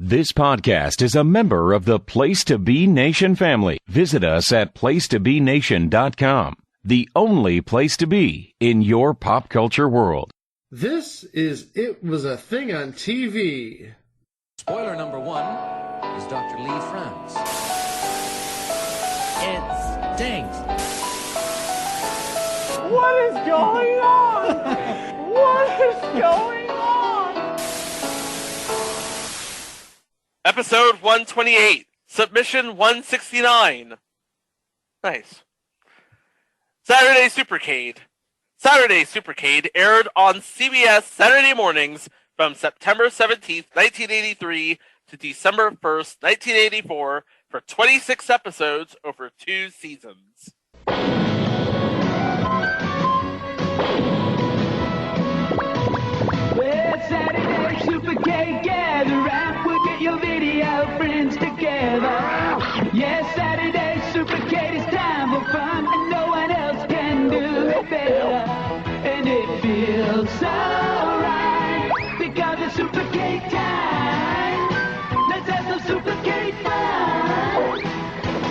This podcast is a member of the Place to Be Nation family. Visit us at placetobenation.com, the only place to be in your pop culture world. This is It Was a Thing on TV. Spoiler number 1 is Dr. Lee Franz. It stinks. What is going on? What is going on? Episode 128, Submission 169. Nice. Saturday Supercade. Saturday Supercade aired on CBS Saturday mornings from September 17th, 1983 to December 1st, 1984 for 26 episodes over 2 seasons. Well, Saturday Supercade, gather round, we'll get your video friends together. Yes, Saturday Supercade is time for fun, and no one else can do it better. And it feels so right, because it's Supercade time. Let's have some Supercade fun.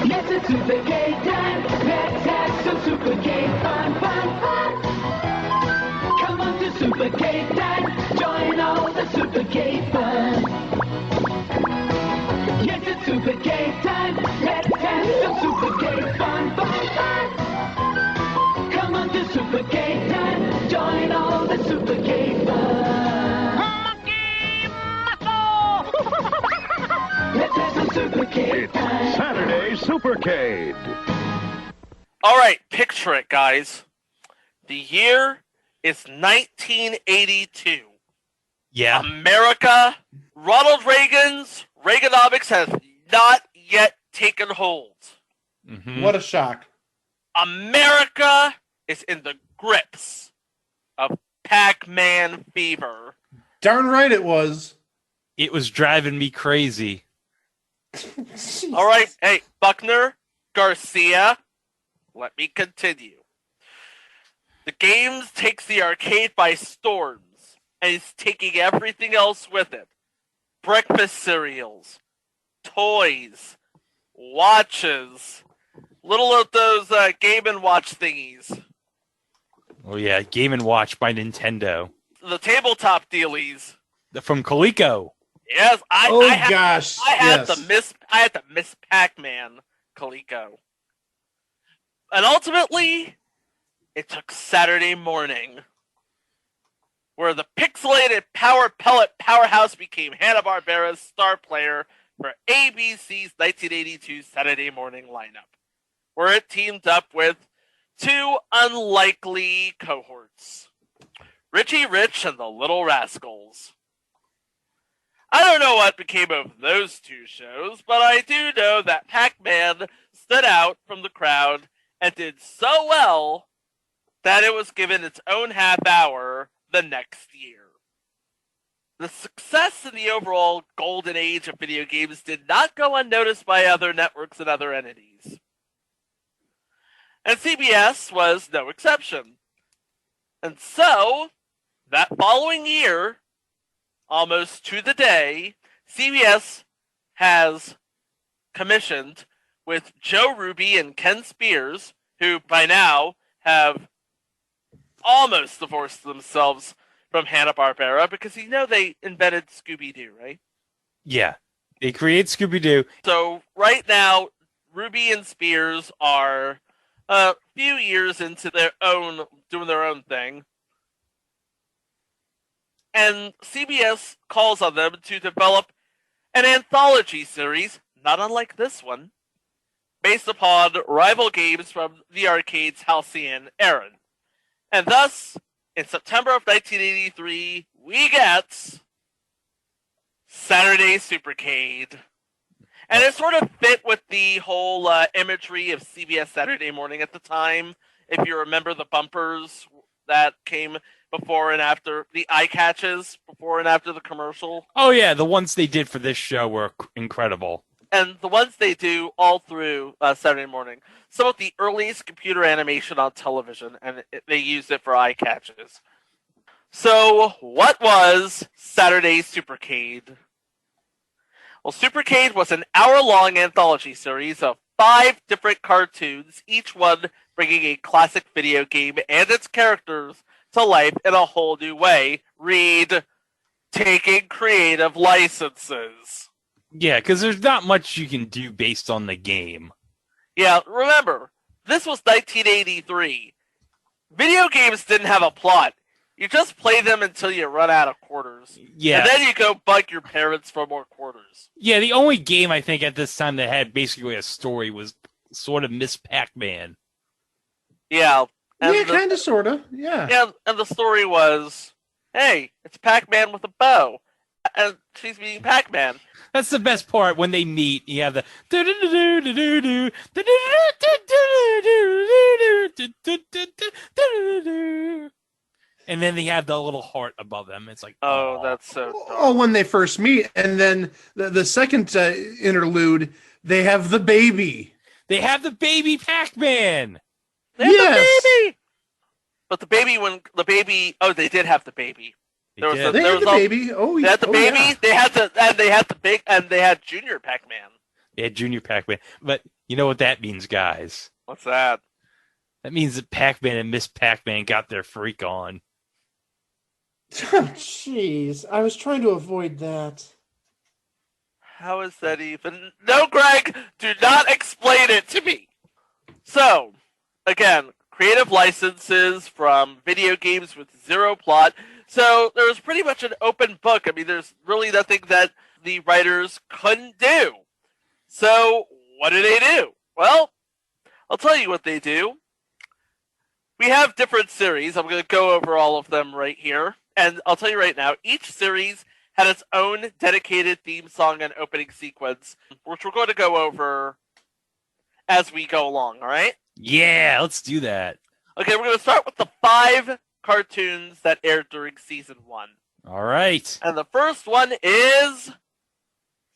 Yes, it's Supercade time. Let's have some Supercade fun, fun, fun. Come on to Supercade time. Join all the Supercade fun. Yes, it's Supercade time. Let's have some Supercade fun, fun, fun. Come on to Supercade time. Join all the Supercade fun. Monkey muscle! Let's have some Supercade time. Saturday Supercade. All right, picture it, guys. The year is 1982. Yeah. America, Ronald Reagan's Reaganomics has not yet taken hold. Mm-hmm. What a shock. America is in the grips of Pac Man fever. Darn right it was. It was driving me crazy. All right, hey, Buckner, Garcia, let me continue. The game takes the arcade by storms and is taking everything else with it. Breakfast cereals, toys, watches, little of those Game & Watch thingies. Oh yeah, Game & Watch by Nintendo. The tabletop dealies. From Coleco. Yes, I had yes. the Miss Pac-Man Coleco. And ultimately, it took Saturday morning, where the pixelated Power Pellet powerhouse became Hanna-Barbera's star player for ABC's 1982 Saturday morning lineup, where it teamed up with 2 unlikely cohorts, Richie Rich and the Little Rascals. I don't know what became of those 2 shows, but I do know that Pac-Man stood out from the crowd and did so well that it was given its own half hour the next year. The success in the overall golden age of video games did not go unnoticed by other networks and other entities. And CBS was no exception. And so, that following year, almost to the day, CBS has commissioned with Joe Ruby and Ken Spears, who by now have almost divorced themselves from Hanna-Barbera, because you know they invented Scooby-Doo, right? Yeah. They create Scooby-Doo. So right now, Ruby and Spears are a few years into doing their own thing. And CBS calls on them to develop an anthology series, not unlike this one, based upon rival games from the arcade's halcyon era. And thus, in September of 1983, we get Saturday Supercade. And it sort of fit with the whole imagery of CBS Saturday Morning at the time. If you remember the bumpers that came before and after, the eye catches before and after the commercial. Oh yeah, the ones they did for this show were incredible. And the ones they do all through Saturday Morning. Some of the earliest computer animation on television, and they used it for eye catches. So, what was Saturday Supercade? Well, Supercade was an hour-long anthology series of 5 different cartoons, each one bringing a classic video game and its characters to life in a whole new way. Read, taking creative licenses. Yeah, because there's not much you can do based on the game. Yeah, remember, this was 1983. Video games didn't have a plot. You just play them until you run out of quarters. Yeah. And then you go bug your parents for more quarters. Yeah, the only game I think at this time that had basically a story was sort of Miss Pac Man. Yeah. Yeah, kind of, sort of. Yeah. And the story was, hey, it's Pac Man with a bow. And she's meeting Pac Man. That's the best part when they meet. You have the and then they have the little heart above them. It's like, oh, that's so dark. Oh, when they first meet, and then the second interlude, they have the baby. They have the baby Pac-Man. They have the baby. But the baby, oh, they did have the baby. They had the baby. Oh, they had the baby. Yeah. They had Junior Pac-Man. They had Junior Pac-Man. But you know what that means, guys? What's that? That means that Pac-Man and Miss Pac-Man got their freak on. Oh, jeez. I was trying to avoid that. How is that even? No, Greg, do not explain it to me. So, again, creative licenses from video games with zero plot. So there was pretty much an open book. I mean, there's really nothing that the writers couldn't do. So what do they do? Well, I'll tell you what they do. We have different series. I'm going to go over all of them right here. And I'll tell you right now, each series had its own dedicated theme song and opening sequence, which we're going to go over as we go along, all right? Yeah, let's do that. Okay, we're going to start with the 5 cartoons that aired during season 1. All right. And the first one is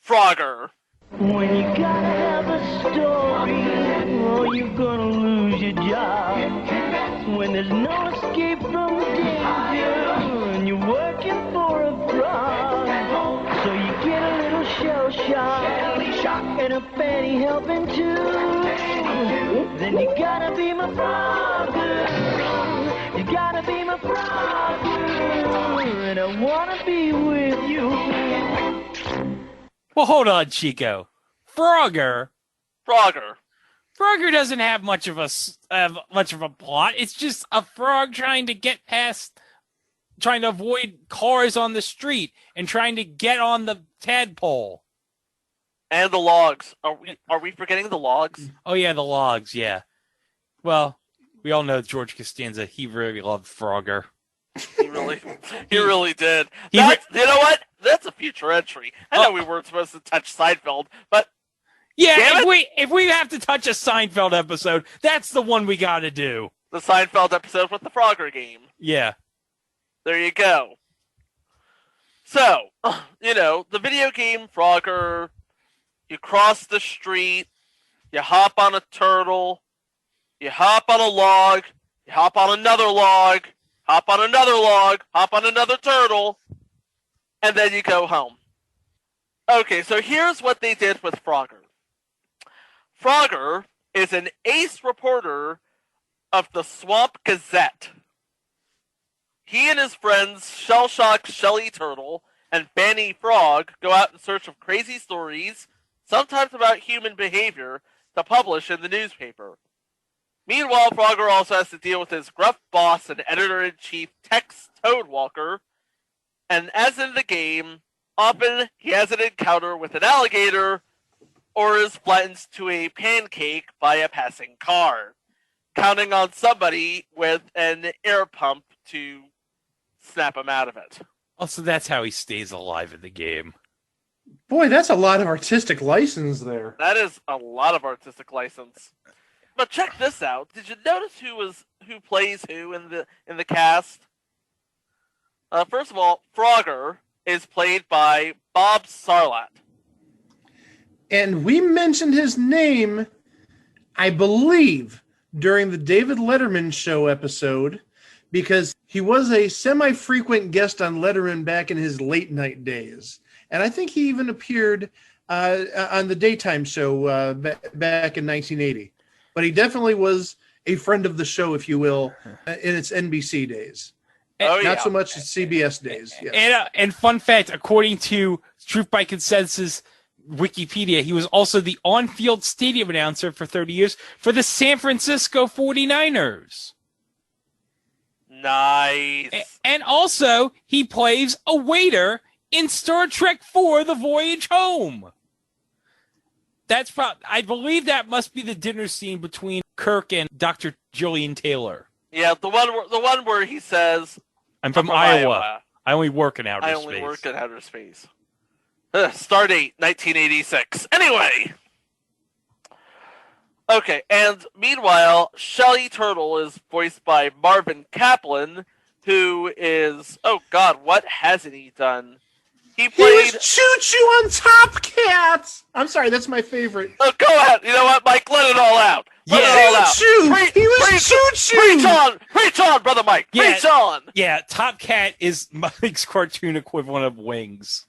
Frogger. When you gotta have a story, or you're gonna lose your job. When there's no escape from the danger, and you're working for a frog. So you get a little shell shock, and a fanny helping too. Then you gotta be my frogger. You gotta be my frogger, and I wanna be with you. Well, hold on, Chico. Frogger doesn't have much of a plot. It's just a frog trying to avoid cars on the street and trying to get on the tadpole. And the logs. Are we forgetting the logs? Oh yeah, the logs. Yeah. Well, we all know George Costanza. He really loved Frogger. He really did. You know what? That's a future entry. I know we weren't supposed to touch Seinfeld, but yeah, if we have to touch a Seinfeld episode, that's the one we got to do. The Seinfeld episode with the Frogger game. Yeah. There you go. So, the video game Frogger, you cross the street, you hop on a turtle, you hop on a log, you hop on another log, hop on another log, hop on another turtle, and then you go home. Okay, so here's what they did with Frogger. Frogger is an ace reporter of the Swamp Gazette. He and his friends Shellshock Shelly Turtle and Fanny Frog go out in search of crazy stories, sometimes about human behavior, to publish in the newspaper. Meanwhile, Frogger also has to deal with his gruff boss and editor-in-chief Tex Toadwalker, and as in the game, often he has an encounter with an alligator or is flattened to a pancake by a passing car, counting on somebody with an air pump to snap him out of it. Also, that's how he stays alive in the game. Boy, that's a lot of artistic license there. That is a lot of artistic license. But check this out. Did you notice who plays who in the cast? First of all, Frogger is played by Bob Sarlat. And we mentioned his name, I believe, during the David Letterman show episode, because he was a semi-frequent guest on Letterman back in his late night days. and I think he even appeared on the daytime show back in 1980. But he definitely was a friend of the show, if you will, in its NBC days. Not so much as CBS days. Yes. And fun fact, according to Truth by Consensus Wikipedia, he was also the on-field stadium announcer for 30 years for the San Francisco 49ers. Nice. And also, he plays a waiter in Star Trek IV: The Voyage Home. That's I believe that must be the dinner scene between Kirk and Dr. Jillian Taylor. Yeah, the one where he says, I'm from Iowa. I only work in outer space. I only work in outer space. Stardate 1986. Anyway. Okay, and meanwhile, Shelly Turtle is voiced by Marvin Kaplan, who is, oh God, what hasn't he done? He was Choo-Choo on Top Cat. I'm sorry, that's my favorite. Oh, go ahead. You know what, Mike? Let it all out. Let it all out. Choo-Choo. He was Choo-Choo. Preach on, brother Mike. Preach on. Yeah, Top Cat is Mike's cartoon equivalent of Wings.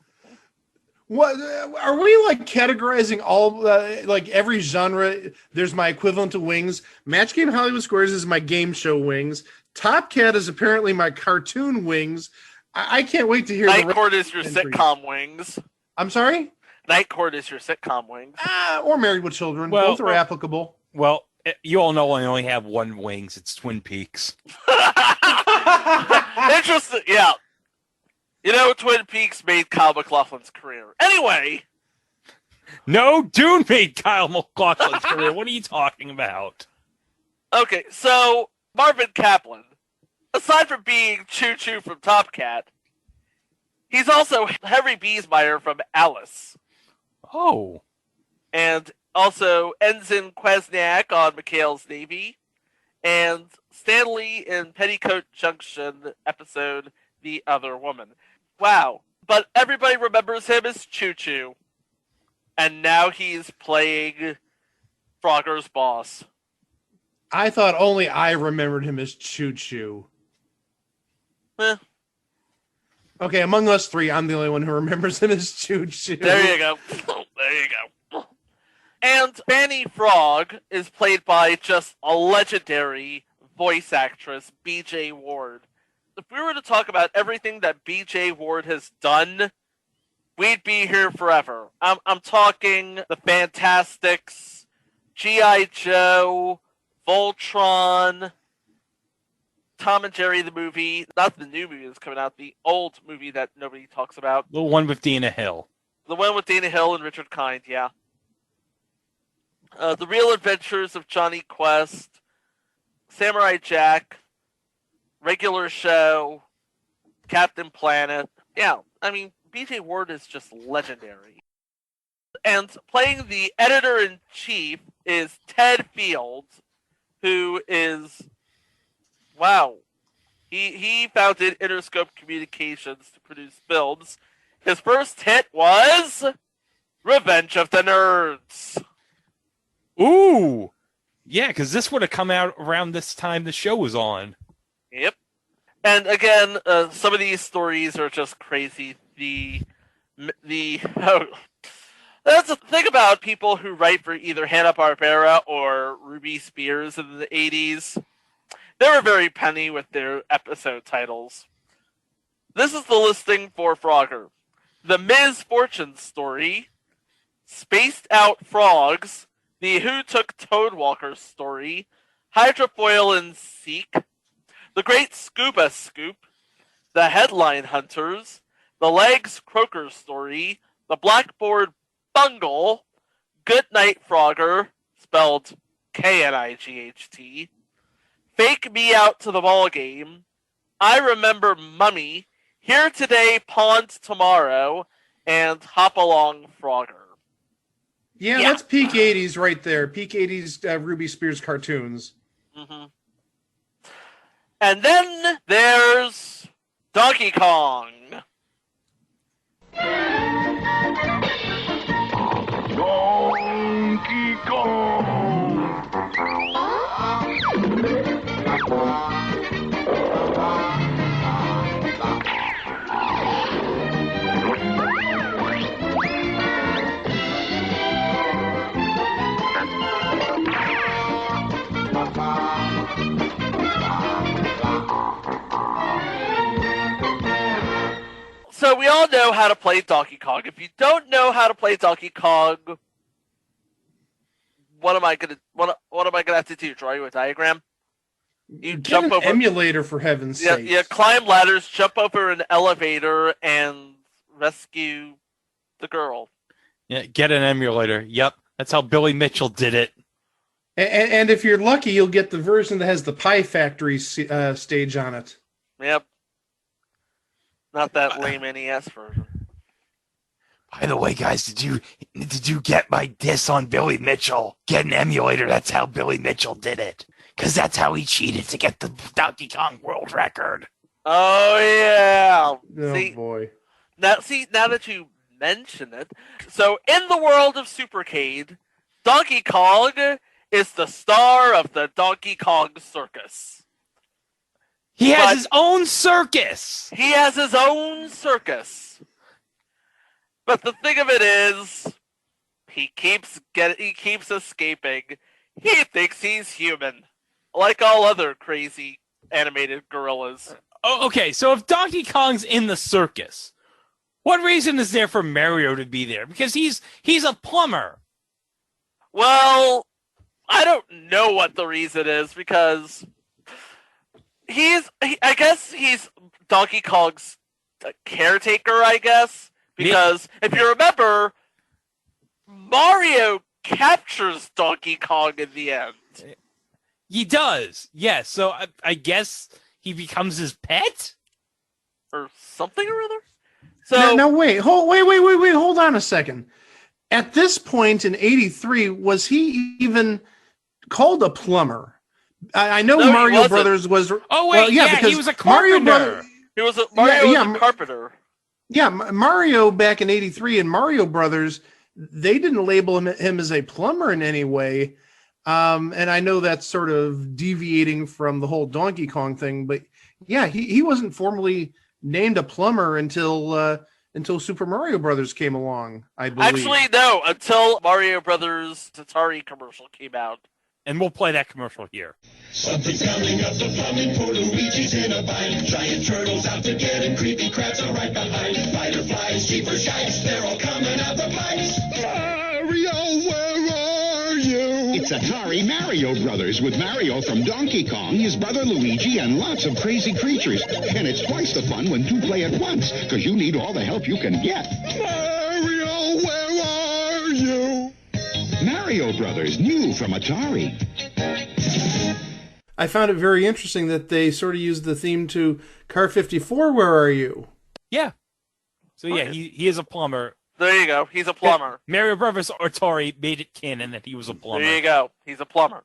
What are we like categorizing all like every genre? There's my equivalent to Wings. Match Game Hollywood Squares is my game show Wings. Top Cat is apparently my cartoon Wings. I can't wait to hear. Night Court is your sitcom Wings. I'm sorry? Night Court is your sitcom Wings. Or Married with Children. Both are applicable. Well, you all know I only have one Wings. It's Twin Peaks. Interesting. Yeah. You know, Twin Peaks made Kyle MacLachlan's career. Anyway. No, Dune made Kyle MacLachlan's career. What are you talking about? Okay, so Marvin Kaplan, aside from being Choo-Choo from Top Cat, he's also Henry Biesmeyer from Alice. Oh. And also Ensign Kwasniak on McHale's Navy, and Stanley in Petticoat Junction episode The Other Woman. Wow. But everybody remembers him as Choo-Choo. And now he's playing Frogger's boss. I thought only I remembered him as Choo-Choo. Okay, among us three, I'm the only one who remembers him as Choo-Choo. There you go. There you go. And Fanny Frog is played by just a legendary voice actress, B.J. Ward. If we were to talk about everything that B.J. Ward has done, we'd be here forever. I'm talking The Fantastics, G.I. Joe, Voltron, Tom and Jerry the movie, not the new movie that's coming out, the old movie that nobody talks about. The one with Dana Hill. The one with Dana Hill and Richard Kind, yeah. The Real Adventures of Johnny Quest, Samurai Jack, Regular Show, Captain Planet. Yeah, I mean, B.J. Ward is just legendary. And playing the editor-in-chief is Ted Fields, who is, wow, he founded Interscope Communications to produce films. His first hit was Revenge of the Nerds. Ooh! Yeah, because this would have come out around this time the show was on. Yep. And again, some of these stories are just crazy. That's the thing about people who write for either Hanna-Barbera or Ruby Spears in the 80s. They were very penny with their episode titles. This is the listing for Frogger. The Ms. Fortune Story, Spaced Out Frogs, The Who Took Toadwalker Story, Hydrofoil and Seek, The Great Scuba Scoop, The Headline Hunters, The Legs Croaker Story, The Blackboard Bungle, Good Night Frogger, spelled Knight, Fake Me Out to the Ball Game, I Remember Mummy, Here Today, Pawned Tomorrow, and Hop Along Frogger. Yeah, that's peak 80s right there. Peak 80s Ruby Spears cartoons. Mm-hmm. And then there's Donkey Kong. Donkey Kong. So we all know how to play Donkey Kong. If you don't know how to play Donkey Kong, what am I gonna have to do? Draw you a diagram? You Get jump an over emulator for heaven's sake. Yeah, climb ladders, jump over an elevator, and rescue the girl. Yeah, get an emulator. Yep, that's how Billy Mitchell did it. And if you're lucky, you'll get the version that has the Pie Factory stage on it. Yep. Not that lame NES version. By the way, guys, did you get my diss on Billy Mitchell? Get an emulator. That's how Billy Mitchell did it. Because that's how he cheated to get the Donkey Kong world record. Oh, yeah. Oh, boy. Now that you mention it, so in the world of Supercade, Donkey Kong is the star of the Donkey Kong Circus. He has his own circus. He has his own circus. But the thing of it is, he keeps escaping. He thinks he's human, like all other crazy animated gorillas. Oh, okay, so if Donkey Kong's in the circus, what reason is there for Mario to be there? Because he's a plumber. Well, I don't know what the reason is, because I guess he's Donkey Kong's caretaker, I guess. Because if you remember, Mario captures Donkey Kong in the end. He does, yes. So I guess he becomes his pet? Or something or other? So Now wait, hold on a second. At this point in '83, was he even called a plumber? I know No, Mario Brothers was. Oh wait, well, because he was a carpenter. Mario was a carpenter. Yeah, Mario back in '83 and Mario Brothers, they didn't label him as a plumber in any way. And I know that's sort of deviating from the whole Donkey Kong thing, but yeah, he wasn't formally named a plumber until Super Mario Brothers came along, I believe. Actually, no, until Mario Brothers Atari commercial came out. And we'll play that commercial here. Something's coming up the plumbing, poor Luigi's in a bind. Giant turtles out to get him, creepy crabs are right behind. Spider flies, cheaper shites, they're all coming out the pipes. Mario, where are you? It's Atari Mario Brothers with Mario from Donkey Kong, his brother Luigi, and lots of crazy creatures. And it's twice the fun when two play at once, because you need all the help you can get. Mario, where are you? Mario Brothers, new from Atari. I found it very interesting that they sort of used the theme to Car 54, Where Are You? Yeah. So yeah, he is a plumber. There you go. He's a plumber. Mario Brothers Atari made it canon that he was a plumber. There you go. He's a plumber.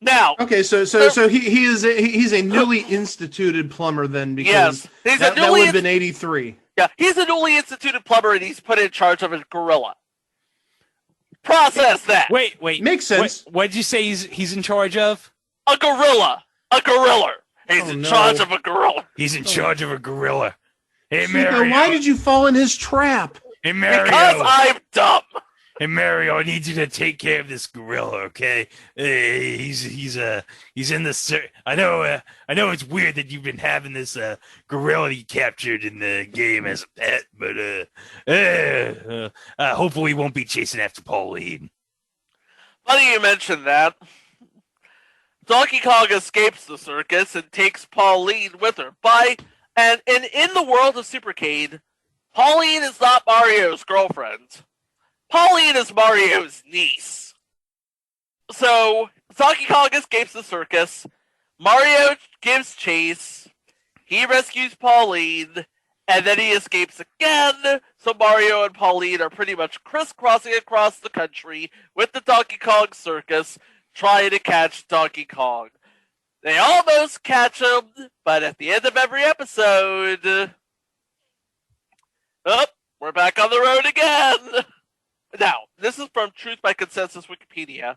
Now, okay, so he's a newly instituted plumber then, because yes, that would have been '83. Yeah, he's a newly instituted plumber, and he's put in charge of a gorilla. Process that. Wait. Makes sense. What did you say he's in charge of? A gorilla. A gorilla. He's in charge of a gorilla. He's in charge of a gorilla. Hey, Chico, Mario. why did you fall in his trap? Hey, Mario. Because I'm dumb. Hey, Mario, I need you to take care of this gorilla, okay? He's in the... I know it's weird that you've been having this gorilla you captured in the game as a pet, but hopefully he won't be chasing after Pauline. Funny you mentioned that. Donkey Kong escapes the circus and takes Pauline with her. And in the world of Supercade, Pauline is not Mario's girlfriend. Pauline is Mario's niece. So, Donkey Kong escapes the circus. Mario gives chase. He rescues Pauline. And then he escapes again. So Mario and Pauline are pretty much crisscrossing across the country with the Donkey Kong circus, trying to catch Donkey Kong. They almost catch him, but at the end of every episode... we're back on the road again! Now, this is from Truth by Consensus Wikipedia.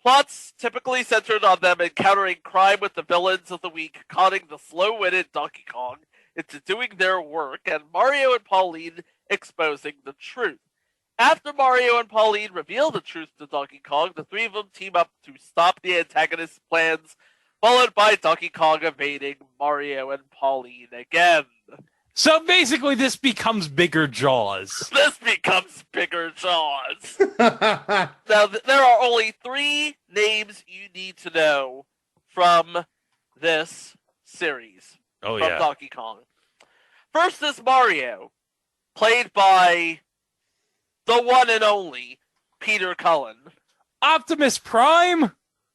Plots typically centered on them encountering crime with the villains of the week, conning the slow-witted Donkey Kong into doing their work, and Mario and Pauline exposing the truth. After Mario and Pauline reveal the truth to Donkey Kong, the three of them team up to stop the antagonist's plans, followed by Donkey Kong evading Mario and Pauline again. So basically, this becomes Bigger Jaws. This becomes Bigger Jaws. Now, there are only 3 names you need to know from this series. Oh, from yeah. Donkey Kong. First is Mario, played by the one and only Peter Cullen. Optimus Prime?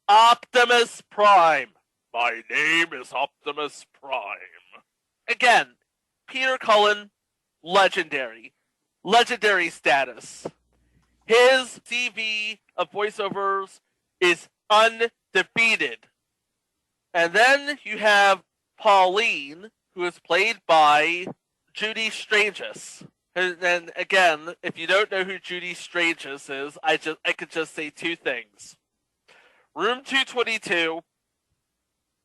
Optimus Prime. My name is Optimus Prime. Again, Peter Cullen, legendary. Legendary status. His CV of voiceovers is undefeated. And then you have Pauline, who is played by Judy Strangis. And again, if you don't know who Judy Strangis is, I could just say 2 things. Room 222,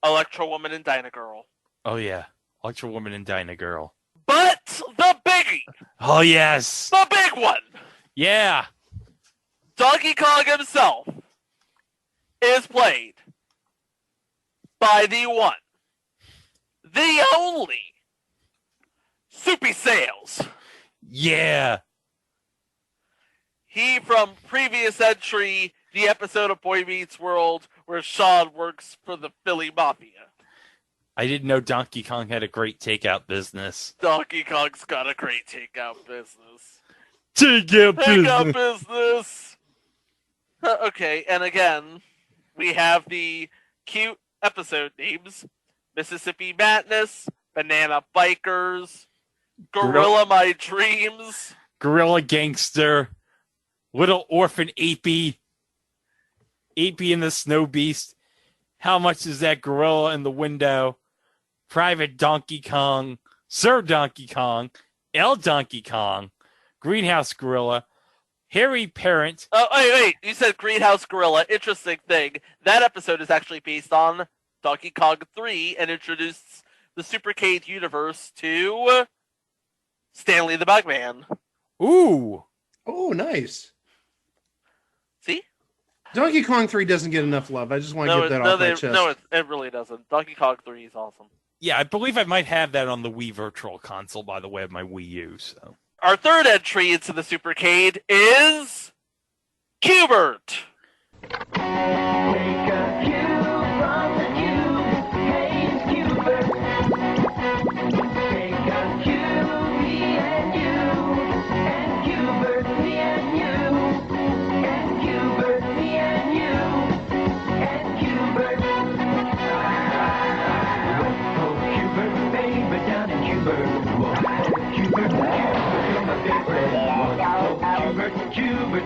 Electro Woman and Dyna Girl. Oh, yeah. Electro Woman and Dyna Girl. But the biggie! Oh, yes! The big one! Yeah! Donkey Kong himself is played by the one, the only, Soupy Sales. Yeah! He from previous entry, the episode of Boy Meets World, where Sean works for the Philly Mafia. I didn't know Donkey Kong had a great takeout business. Donkey Kong's got a great takeout business. Takeout business! Okay, and again, we have the cute episode names. Mississippi Madness, Banana Bikers, Gorilla My Dreams, Gorilla Gangster, Little Orphan Apey, Apey and the Snow Beast, How Much Is That Gorilla in the Window, Private Donkey Kong, Sir Donkey Kong, El Donkey Kong, Greenhouse Gorilla, Harry Parent. Oh, wait, you said Greenhouse Gorilla. Interesting thing. That episode is actually based on Donkey Kong 3 and introduced the Supercade universe to Stanley the Bugman. Ooh. Oh, nice. See? Donkey Kong 3 doesn't get enough love. I just want to get that off my chest. No, it really doesn't. Donkey Kong 3 is awesome. Yeah, I believe I might have that on the Wii Virtual Console, by the way, of my Wii U. So our third entry into the Supercade is Q*bert.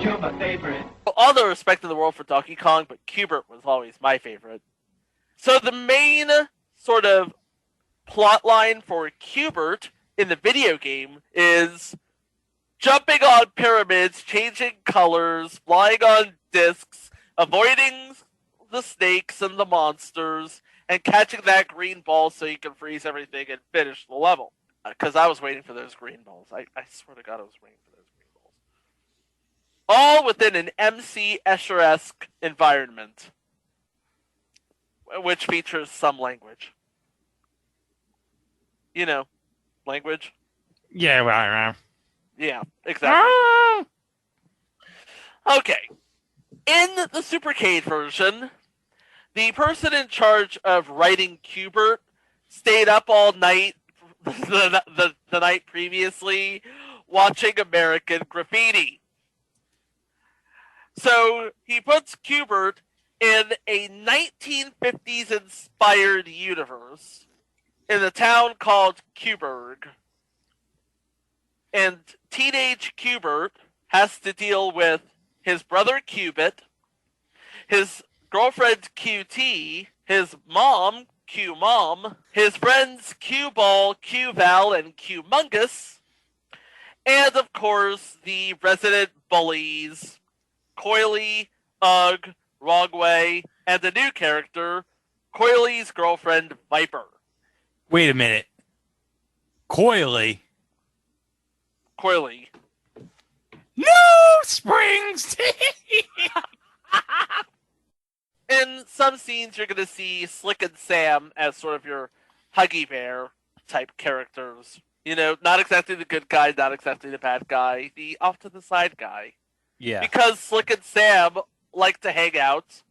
You're my favorite. All the respect in the world for Donkey Kong, but Q*bert was always my favorite. So the main sort of plot line for Q*bert in the video game is jumping on pyramids, changing colors, flying on discs, avoiding the snakes and the monsters, and catching that green ball so you can freeze everything and finish the level. Because I was waiting for those green balls. I swear to God I was waiting for those green balls. All within an MC Escher-esque environment, which features some language. You know, language. yeah, right. Yeah, exactly. Okay. In the Supercade version, the person in charge of writing Q*bert stayed up all night the night previously watching American Graffiti. So he puts Q*bert in a 1950s inspired universe in the town called Qburg. And teenage Q*bert has to deal with his brother Q*bit, his girlfriend QT, his mom Q*mom, his friends Q*ball, Q*val, and Q*mungus, and of course the resident bullies Coily, Ugg, Rogway, and the new character, Coily's girlfriend Viper. Wait a minute. Coily? Coily. No springs! In some scenes, you're going to see Slick and Sam as sort of your Huggy Bear type characters. You know, not exactly the good guy, not exactly the bad guy, the off to the side guy. Yeah. Because Slick and Sam like to hang out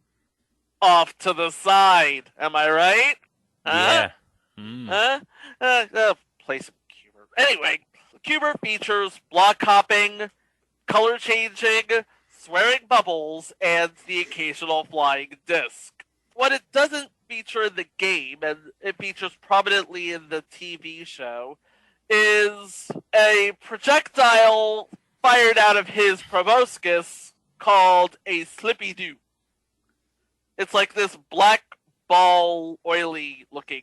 off to the side. Am I right? Yeah. Play some Cuber. Anyway, Cuber features block hopping, color changing, swearing bubbles, and the occasional flying disc. What it doesn't feature in the game, and it features prominently in the TV show, is a projectile fired out of his proboscis called a Slippy Doo. It's like this black ball, oily looking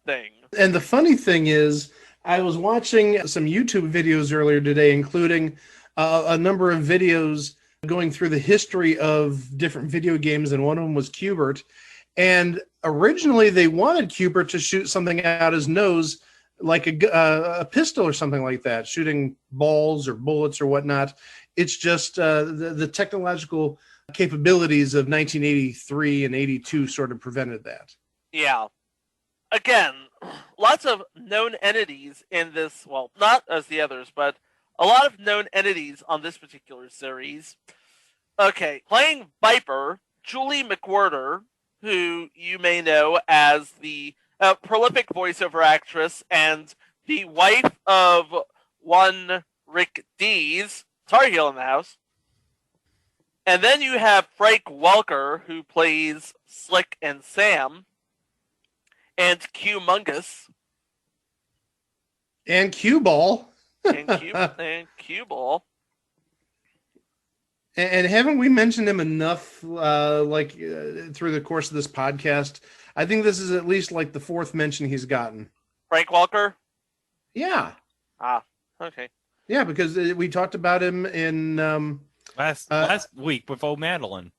thing. And the funny thing is, I was watching some YouTube videos earlier today, including a number of videos going through the history of different video games, and one of them was Qbert. And originally they wanted Qbert to shoot something out his nose, like a pistol or something like that, shooting balls or bullets or whatnot. It's just the technological capabilities of 1983 and 82 sort of prevented that. Yeah. Again, lots of known entities in this, well, not as the others, but a lot of known entities on this particular series. Okay, playing Viper, Julie McWhirter, who you may know as the prolific voiceover actress and the wife of one Rick Dees, Tar Heel in the house. And then you have Frank Welker, who plays Slick and Sam, and Q-Mungus. And Q-Ball. and Q-Ball. And haven't we mentioned him enough, through the course of this podcast? I think this is at least like the fourth mention he's gotten. Frank Welker? Yeah. Ah, okay. Yeah, because we talked about him in... last week with O'Madeline.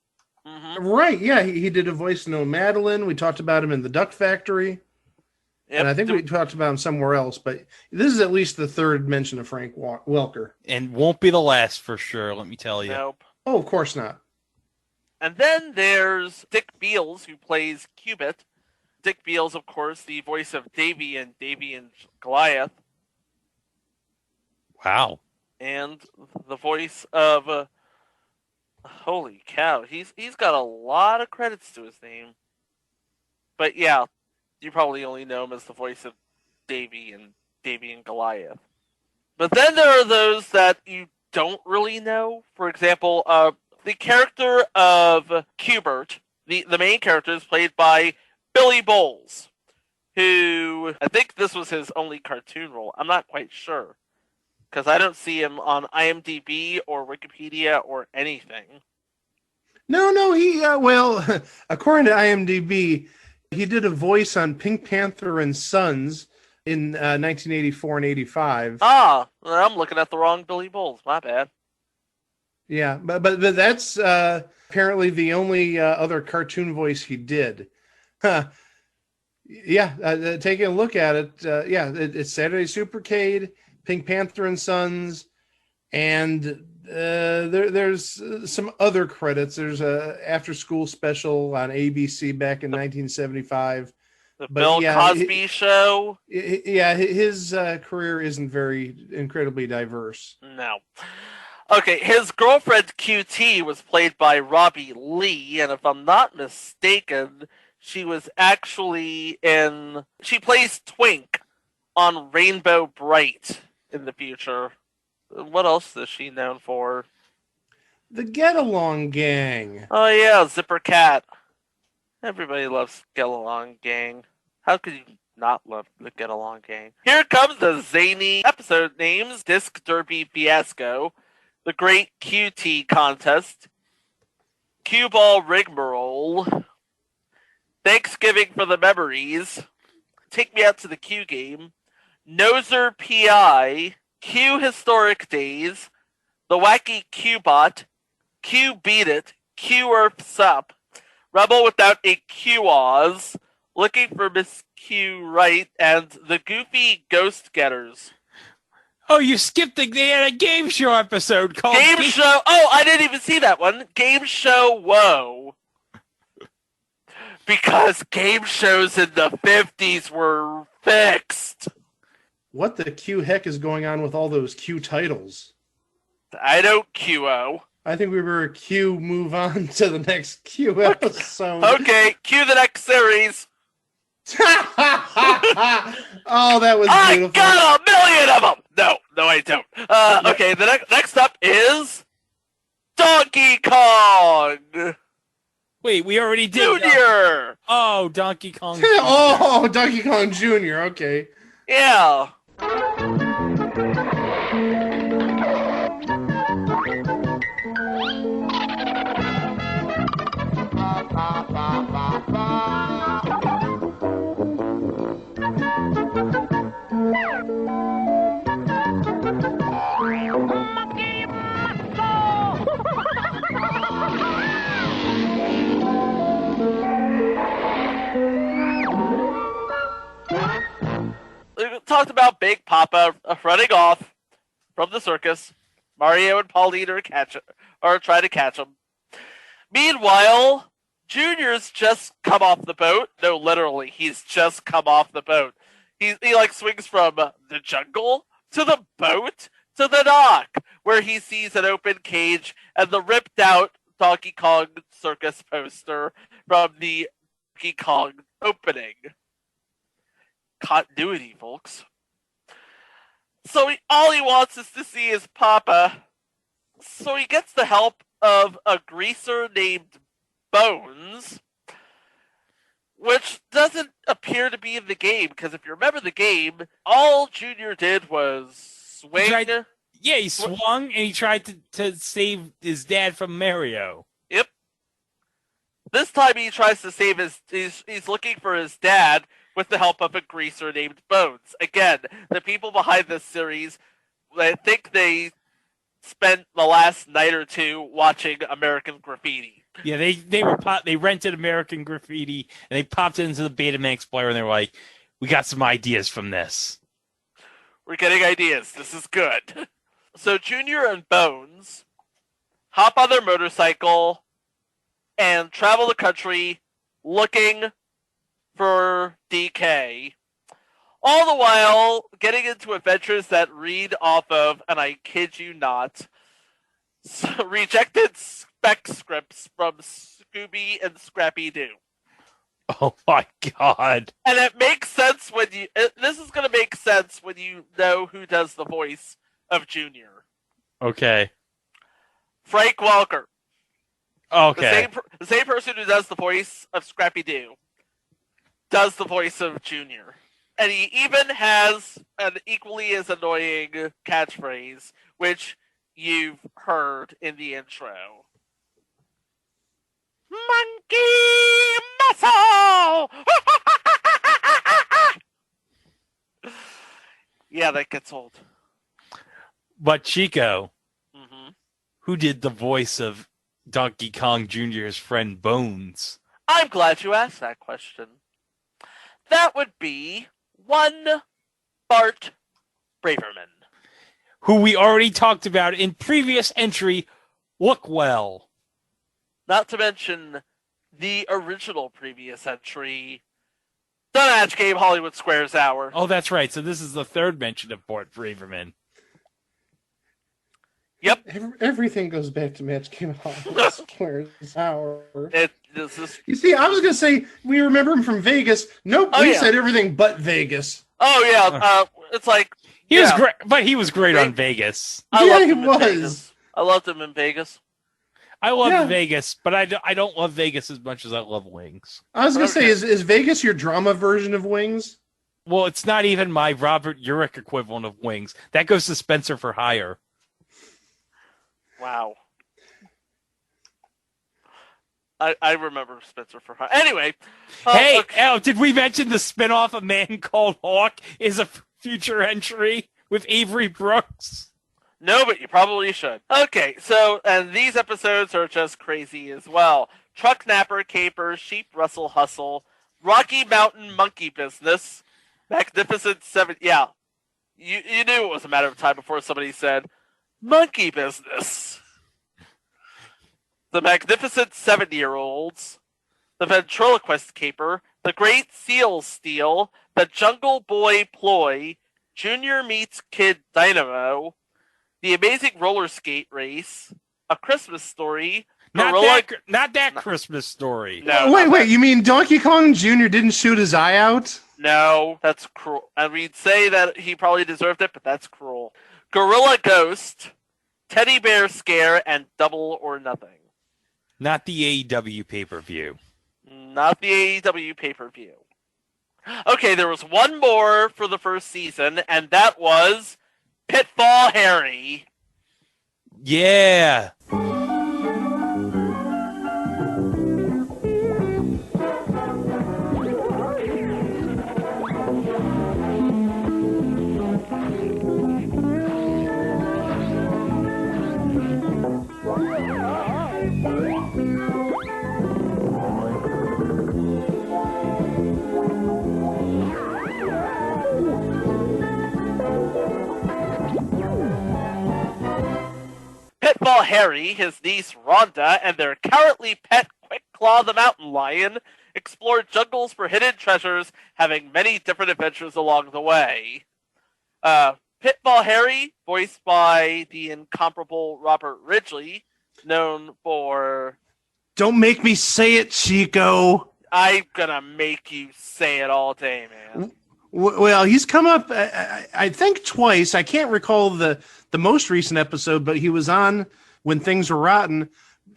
Mm-hmm. Right, yeah. He did a voice in O'Madeline. We talked about him in The Duck Factory. Yep. And I think we talked about him somewhere else, but this is at least the third mention of Frank Welker. And won't be the last for sure, let me tell you. Nope. Oh, of course not. And then there's Dick Beals, who plays Cubit. Dick Beals, of course, the voice of Davy and Goliath. Wow. And the voice of... holy cow, he's got a lot of credits to his name. But yeah, you probably only know him as the voice of Davy and Goliath. But then there are those that you don't really know. For example, the character of Qbert, the main character, is played by Billy Bowles, who I think this was his only cartoon role. I'm not quite sure, because I don't see him on IMDb or Wikipedia or anything. No, he, according to IMDb, he did a voice on Pink Panther and Sons in 1984 and 85. Ah, I'm looking at the wrong Billy Bowles. My bad. Yeah, but that's apparently the only other cartoon voice he did. Huh. Yeah, taking a look at it, it's Saturday Supercade, Pink Panther and Sons, and there's some other credits. There's a after-school special on ABC back in 1975. The Bill Cosby Show? His career isn't very incredibly diverse. No. Okay, his girlfriend QT was played by Robbie Lee, and if I'm not mistaken, she was actually she plays Twink on Rainbow Bright in the future. What else is she known for? The Get Along Gang. Oh yeah, Zipper Cat. Everybody loves Get Along Gang. How could you not love the Get Along Gang? Here comes the zany episode names: Disc Derby Fiasco, The Great QT Contest, Cue Ball Rigmarole, Thanksgiving for the Memories, Take Me Out to the Q Game, Noser PI, Q Historic Days, The Wacky Q-Bot, Q Beat It, Q Earth's Up, Rebel Without a Q-Oz, Looking for Miss Q Right, and The Goofy Ghost Getters. Oh, you skipped they had a game show episode called Game Show. Oh, I didn't even see that one. Game Show Whoa. Because game shows in the 50s were fixed. What the Q heck is going on with all those Q titles? I don't QO. I think we were Q move on to the next Q episode. Okay, cue the next series. Oh, that was beautiful. I got 1,000,000 of them. No, I don't. Okay, the next up is Donkey Kong Wait, we already did. Junior. Oh, Donkey Kong. Oh, Donkey Kong Jr. Okay. Yeah. We talked about Big Papa running off from the circus. Mario and Pauline are trying to catch him. Meanwhile, Junior's just come off the boat. No, literally, he's just come off the boat. He like swings from the jungle to the boat to the dock, where he sees an open cage and the ripped out Donkey Kong circus poster from the Donkey Kong opening. Continuity, folks. So all he wants is to see his Papa. So he gets the help of a greaser named Bones, which doesn't appear to be in the game, because if you remember the game, all Junior did was swing. He swung and he tried to save his dad from Mario. Yep. This time he tries to save he's looking for his dad with the help of a greaser named Bones. Again, the people behind this series, I think they spent the last night or two watching American Graffiti. Yeah, they rented American Graffiti and they popped it into the Betamax player and they were like, "We got some ideas from this. We're getting ideas. This is good." So Junior and Bones hop on their motorcycle and travel the country looking for DK, all the while getting into adventures that read off of, and I kid you not, rejected spec scripts from Scooby and Scrappy-Doo. Oh my god. And it makes sense when this is going to make sense when you know who does the voice of Junior. Okay. Frank Welker. Okay. The same person who does the voice of Scrappy-Doo does the voice of Junior. And he even has an equally as annoying catchphrase, which you've heard in the intro. Monkey muscle! Yeah, that gets old. But Chico, who did the voice of Donkey Kong Jr.'s friend Bones? I'm glad you asked that question. That would be one Bart Braverman, who we already talked about in previous entry, Look Well. Not to mention the original previous entry, The Match Game Hollywood Squares Hour. Oh, that's right. So this is the third mention of Bart Braverman. Yep. Everything goes back to Match Game Hollywood Squares Hour. You see, I was going to say, we remember him from Vegas. Nope, we said everything but Vegas. Oh, yeah. It's like... He was great, but he was great on Vegas. I loved him in Vegas. I loved him in Vegas. I love Vegas, but I don't love Vegas as much as I love Wings. I was going to say, is Vegas your drama version of Wings? Well, it's not even my Robert Urich equivalent of Wings. That goes to Spencer for Hire. Wow. I remember Spencer for Hire. Anyway. Hey, did we mention the spinoff A Man Called Hawk is a future entry with Avery Brooks? No, but you probably should. Okay, so, and these episodes are just crazy as well. Truck Napper, Caper, Sheep Rustle Hustle, Rocky Mountain Monkey Business, Magnificent Seven. Yeah, you knew it was a matter of time before somebody said, Monkey Business. The Magnificent 70-Year-Olds, the Ventriloquist Caper, the Great Seal Steal, the Jungle Boy Ploy, Junior Meets Kid Dynamo, The Amazing Roller Skate Race, A Christmas Story, Not that Christmas Story. No, wait, you mean Donkey Kong Jr. didn't shoot his eye out? No, that's cruel. And we'd say that he probably deserved it, but that's cruel. Gorilla Ghost, Teddy Bear Scare, and Double or Nothing. Not the AEW pay-per-view. Not the AEW pay-per-view. Okay, there was one more for the first season, and that was Pitfall Harry. Yeah. Pitfall Harry, his niece Rhonda, and their cowardly pet Quick Claw the Mountain Lion explore jungles for hidden treasures, having many different adventures along the way. Pitfall Harry, voiced by the incomparable Robert Ridgely, known for... Don't make me say it, Chico. I'm gonna make you say it all day, man. Well, he's come up, I think, twice. I can't recall the most recent episode, but he was on When Things Were Rotten,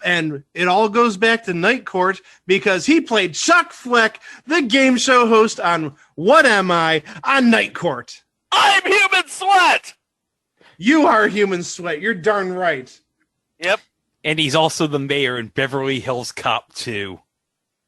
and it all goes back to Night Court because he played Chuck Fleck, the game show host on What Am I on Night Court. I'm Human Sweat! You are Human Sweat. You're darn right. Yep. And he's also the mayor in Beverly Hills Cop 2.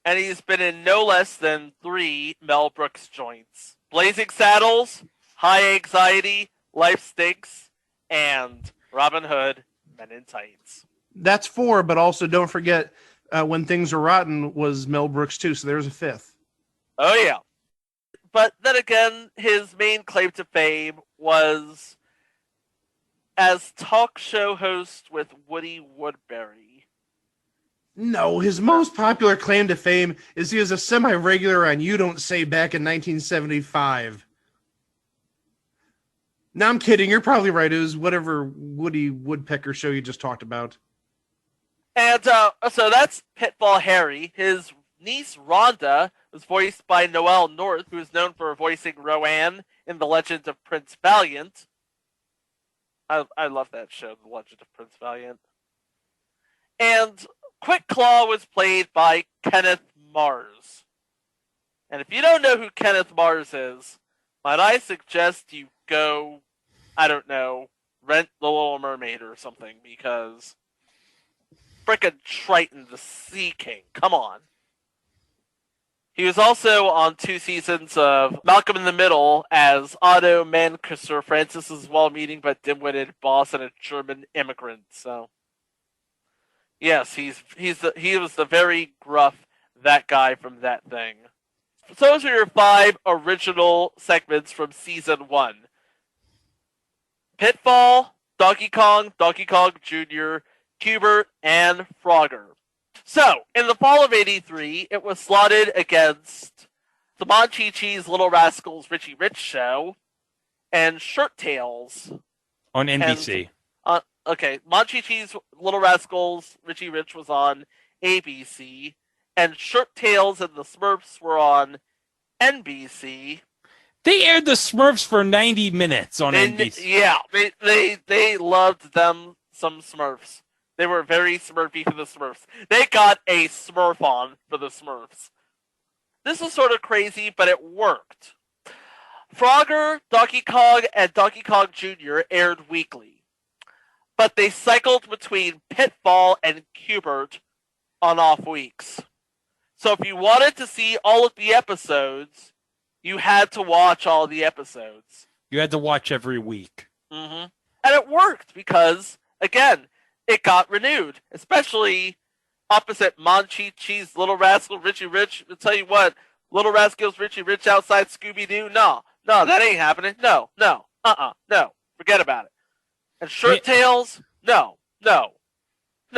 And he's been in no less than 3 Mel Brooks joints. Blazing Saddles, High Anxiety, Life Stinks, and Robin Hood, Men in Tights. That's 4, but also don't forget When Things Were Rotten was Mel Brooks too, so there's a 5th. Oh, yeah. But then again, his main claim to fame was as talk show host with Woody Woodbury. No, his most popular claim to fame is he was a semi-regular on You Don't Say back in 1975. No, I'm kidding. You're probably right. It was whatever Woody Woodpecker show you just talked about. And so that's Pitfall Harry. His niece Rhonda was voiced by Noelle North, who is known for voicing Roanne in The Legend of Prince Valiant. I love that show, The Legend of Prince Valiant. And Quick Claw was played by Kenneth Mars. And if you don't know who Kenneth Mars is, might I suggest you go, I don't know, rent The Little Mermaid or something, because frickin' Triton the Sea King, come on. He was also on 2 seasons of Malcolm in the Middle as Otto Manchester, Francis's well-meaning but dim-witted boss and a German immigrant. So, yes, he was the very gruff that guy from that thing. So those are your 5 original segments from season 1: Pitfall, Donkey Kong Jr., Hubert, and Frogger. So, in the fall of '83, it was slotted against the Mon-Chi-Chi's Little Rascals Richie Rich show and Shirt Tales on NBC. Okay, Mon-Chi-Chi's Little Rascals Richie Rich was on ABC, and Shirt Tales and the Smurfs were on NBC. They aired the Smurfs for 90 minutes on NBC. Yeah, they loved them some Smurfs. They were very Smurfy for the Smurfs. They got a Smurf on for the Smurfs. This was sort of crazy, but it worked. Frogger, Donkey Kong, and Donkey Kong Jr. aired weekly, but they cycled between Pitfall and Hubert on off weeks. So if you wanted to see all of the episodes, you had to watch all the episodes. You had to watch every week. Mm-hmm. And it worked because, again, it got renewed, especially opposite Mon-Chi-Chi's Little Rascal Richie Rich. I'll tell you what, Little Rascals Richie Rich outside Scooby-Doo, no, that ain't happening. No, forget about it. And Shirt Tales, no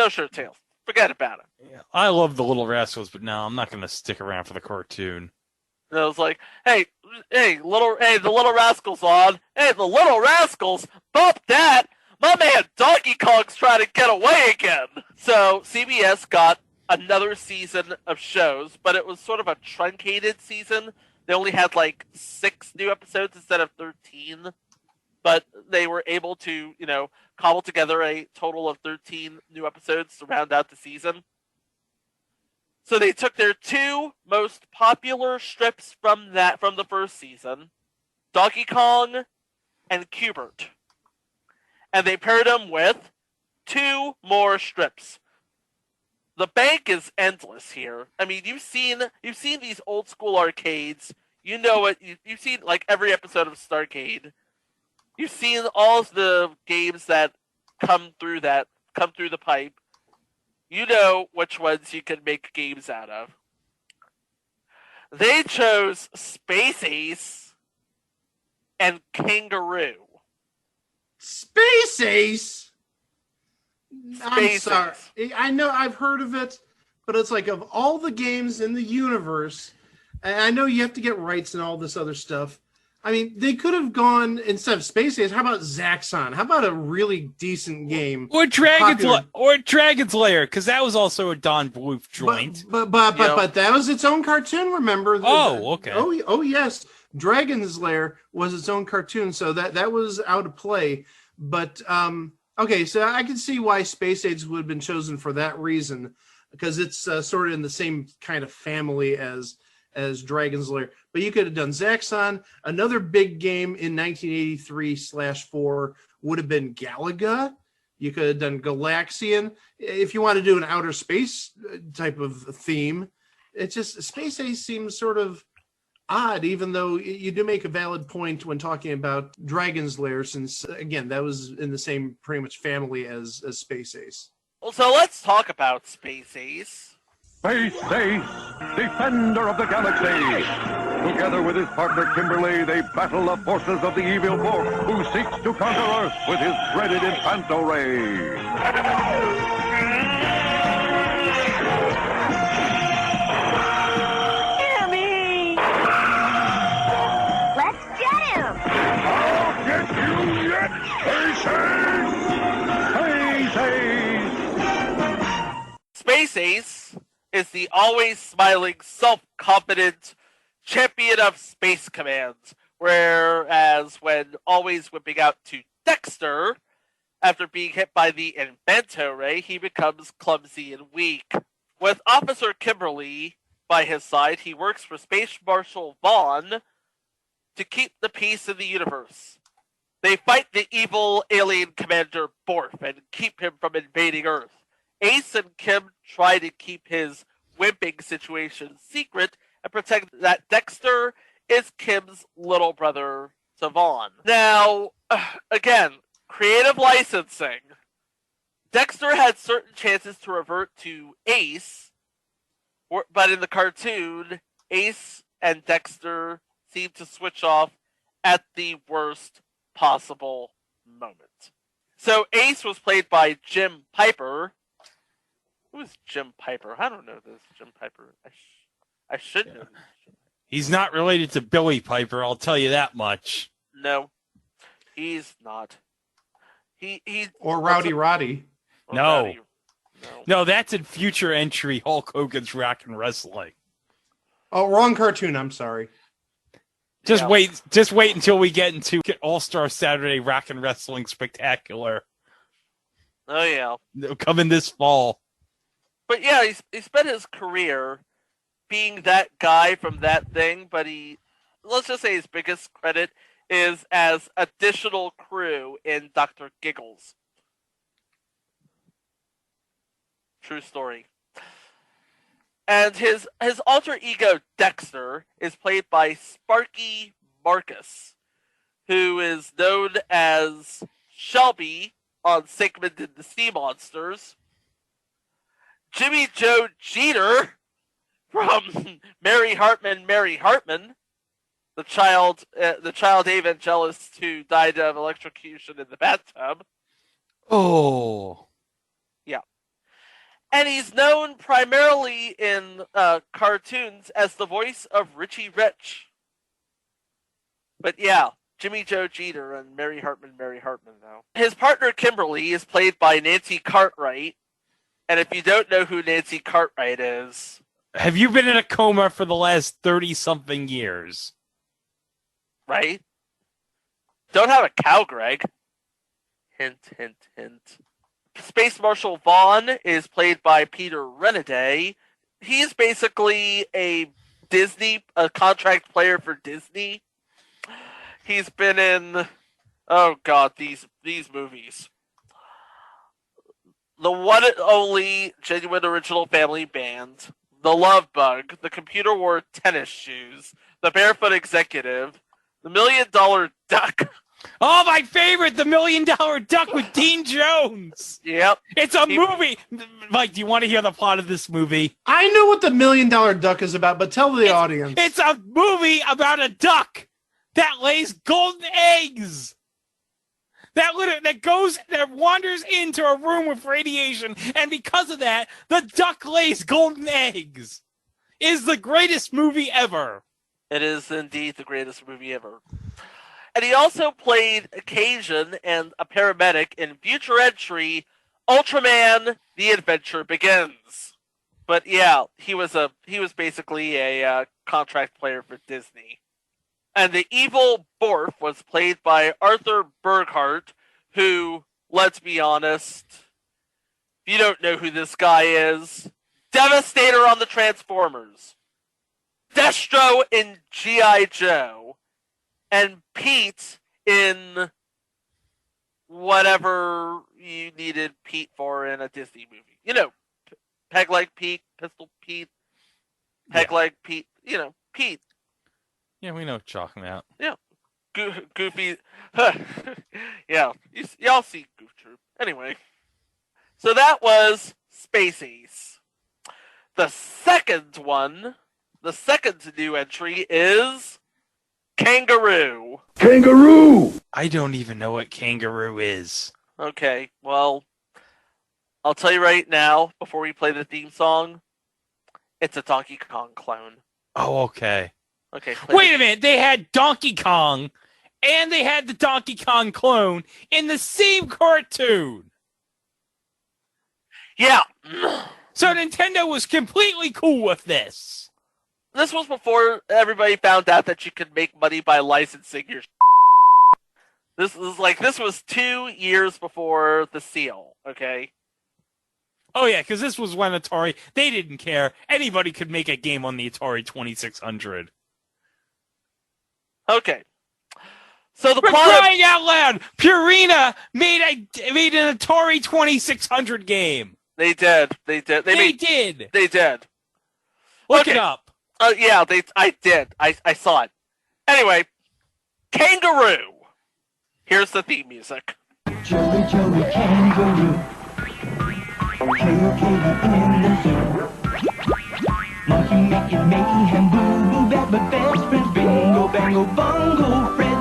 Shirt Tales. Forget about it. Yeah, I love the Little Rascals, but no, I'm not going to stick around for the cartoon. And I was like, hey, the Little Rascals on. Hey, the Little Rascals, bump that. My man Donkey Kong's trying to get away again. So CBS got another season of shows, but it was sort of a truncated season. They only had like 6 new episodes instead of 13. But they were able to, cobble together a total of 13 new episodes to round out the season. So they took their 2 most popular strips from the first season, Donkey Kong and Q*bert, and they paired them with 2 more strips. The bank is endless here. I mean, you've seen these old school arcades. You know it. You've seen like every episode of Starcade. You've seen all of the games that come through the pipe. You know which ones you can make games out of. They chose Space Ace and Kangaroo. Space Ace? I'm Space sorry. Ace. I know I've heard of it, but it's like of all the games in the universe, and I know you have to get rights and all this other stuff. I mean, they could have gone, instead of Space Ace, how about Zaxxon? How about a really decent game? Or Dragon's Lair, because that was also a Don Bluth joint. But that was its own cartoon, remember? Okay. Oh, yes. Dragon's Lair was its own cartoon, so that was out of play. But, okay, so I can see why Space Ace would have been chosen for that reason, because it's sort of in the same kind of family as Dragon's Lair. But you could have done Zaxxon. Another big game in 1983/4 would have been Galaga. You could have done Galaxian. If you want to do an outer space type of theme, it's just Space Ace seems sort of odd, even though you do make a valid point when talking about Dragon's Lair, since, again, that was in the same pretty much family as Space Ace. Well, so let's talk about Space Ace. Space Ace, defender of the galaxy. Together with his partner Kimberly, they battle the forces of the evil Borg, who seeks to conquer Earth with his dreaded Infanto Ray. Jimmy! Let's get him! I'll get you yet, Space Ace! Space Ace is the always smiling, self-confident champion of Space Command, whereas when always whipping out to Dexter, after being hit by the Infanto Ray, he becomes clumsy and weak. With Officer Kimberly by his side, he works for Space Marshal Vaughn to keep the peace in the universe. They fight the evil alien commander Borf and keep him from invading Earth. Ace and Kim try to keep his wimping situation secret and protect that Dexter is Kim's little brother to Vaughn. Now, again, creative licensing. Dexter had certain chances to revert to Ace, but in the cartoon, Ace and Dexter seem to switch off at the worst possible moment. So Ace was played by Jim Piper. Who is Jim Piper? I don't know this Jim Piper. I should know. He's not related to Billy Piper, I'll tell you that much. No, he's not. He or Rowdy Roddy. No, that's in future entry Hulk Hogan's Rock and Wrestling. Oh, wrong cartoon. I'm sorry. Just wait until we get into All-Star Saturday Rock and Wrestling Spectacular. Oh yeah, coming this fall. But yeah, he spent his career being that guy from that thing, but let's just say his biggest credit is as additional crew in Dr. Giggles. True story. And his alter ego, Dexter, is played by Sparky Marcus, who is known as Shelby on Sigmund and the Sea Monsters. Jimmy Joe Jeter from Mary Hartman, the child evangelist who died of electrocution in the bathtub. Oh. Yeah. And he's known primarily in cartoons as the voice of Richie Rich. But yeah, Jimmy Joe Jeter and Mary Hartman, though. His partner, Kimberly, is played by Nancy Cartwright. And if you don't know who Nancy Cartwright is... Have you been in a coma for the last 30-something years? Right? Don't have a cow, Greg. Hint, hint, hint. Space Marshal Vaughn is played by Peter Renaday. He's basically a contract player for Disney. He's been in, oh god, these movies. The one and only genuine original family band, The Love Bug, The Computer Wore Tennis Shoes, The Barefoot Executive, The $1 Million Duck. Oh, my favorite, The $1 Million Duck with Dean Jones. Yep. It's a movie. Mike, do you want to hear the plot of this movie? I know what The $1 Million Duck is about, but tell the audience. It's a movie about a duck that lays golden eggs. That wanders into a room with radiation, and because of that, the duck lays golden eggs. It is the greatest movie ever. It is indeed the greatest movie ever. And he also played Occasion and a paramedic in future entry Ultraman: The Adventure Begins. But yeah, he was basically a contract player for Disney. And the evil Borf was played by Arthur Burghardt, who, let's be honest, if you don't know who this guy is, Devastator on the Transformers, Destro in G.I. Joe, and Pete in whatever you needed Pete for in a Disney movie. You know, Peg Leg Pete, Pistol Pete, Peg Leg Pete, you know, Pete. Yeah, we know what you're talking about. Yeah. Goofy. Yeah, y'all see Goof Troop. Anyway. So that was Space Ace. The second new entry is Kangaroo. Kangaroo! I don't even know what Kangaroo is. Okay, well, I'll tell you right now, before we play the theme song, it's a Donkey Kong clone. Oh, okay. Okay. Wait a minute, they had Donkey Kong, and they had the Donkey Kong clone in the same cartoon. Yeah. So Nintendo was completely cool with this. This was before everybody found out that you could make money by licensing your This was 2 years before the seal, okay? Oh yeah, because this was when Atari, they didn't care. Anybody could make a game on the Atari 2600. Okay. So the We're plot crying out loud! Purina made an Atari 2600 game. They did. They did. Look it up. Yeah, I did. I saw it. Anyway, Kangaroo. Here's the theme music. Joey Kangaroo, cavalcade in the zoo. Monkey making mayhem, boo-boo, bad but best friends. Bingo, bango, bongo, Fred.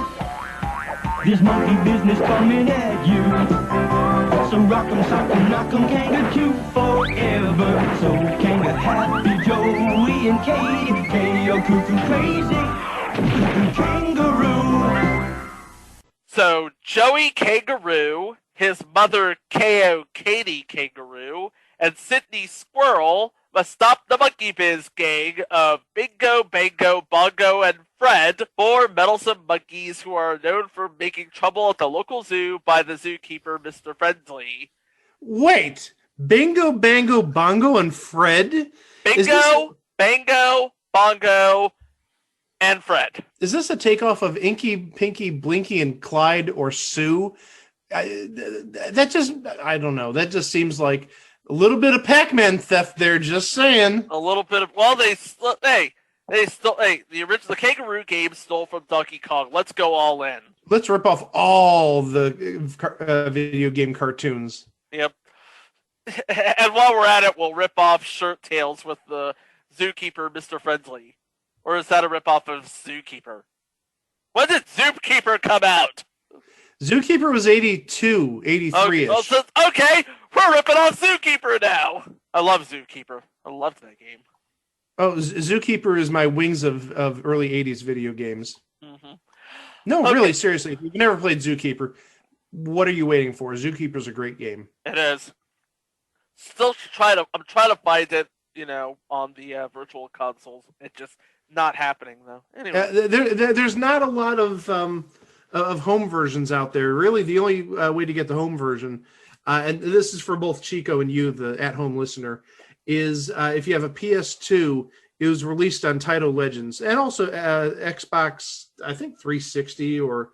There's monkey business coming at you. So rock 'em, sock 'em, knock 'em, Kangaroo forever. So Kanga happy, Joey and Katie, K.O. cuckoo crazy, Kangaroo. So Joey Kangaroo, his mother K.O. Katie Kangaroo, and Sydney Squirrel must stop the monkey biz gang of Bingo, Bango, Bongo, and Fred, 4 meddlesome monkeys who are known for making trouble at the local zoo by the zookeeper, Mr. Friendly. Wait, Bingo, Bango, Bongo, and Fred? Bingo, Bango, Bongo, and Fred. Is this a takeoff of Inky, Pinky, Blinky, and Clyde or Sue? I don't know. That just seems like a little bit of Pac Man theft there, just saying. A little bit of, well, the original Kangaroo game stole from Donkey Kong. Let's go all in. Let's rip off all the video game cartoons. Yep. And while we're at it, we'll rip off Shirt Tails with the zookeeper, Mr. Friendly. Or is that a ripoff of Zookeeper? When did Zookeeper come out? Zookeeper was 82, 83-ish. Okay, we're ripping off Zookeeper now. I love Zookeeper. I loved that game. Oh, Zookeeper is my Wings of early 80s video games. Mm-hmm. No, Okay. really, seriously. If you've never played Zookeeper, what are you waiting for? Zookeeper's a great game. It is. I'm trying to find it, on the virtual consoles. It's just not happening though. Anyway, There's not a lot of home versions out there. Really, the only way to get the home version, and this is for both Chico and you, the at-home listener, is if you have a PS2. It was released on Untitled Legends and also Xbox, I think 360 or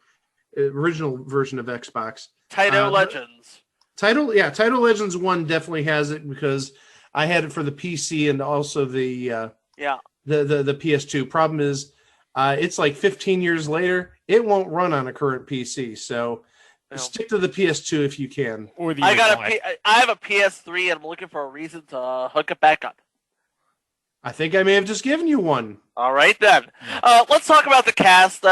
original version of Xbox. Taito Legends. Title Legends 1 definitely has it because I had it for the PC and also the PS2. Problem is, it's like 15 years later, it won't run on a current PC. So stick to the PS2 if you can. Or the I have a PS3 and I'm looking for a reason to hook it back up. I think I may have just given you one. All right then. Let's talk about the cast.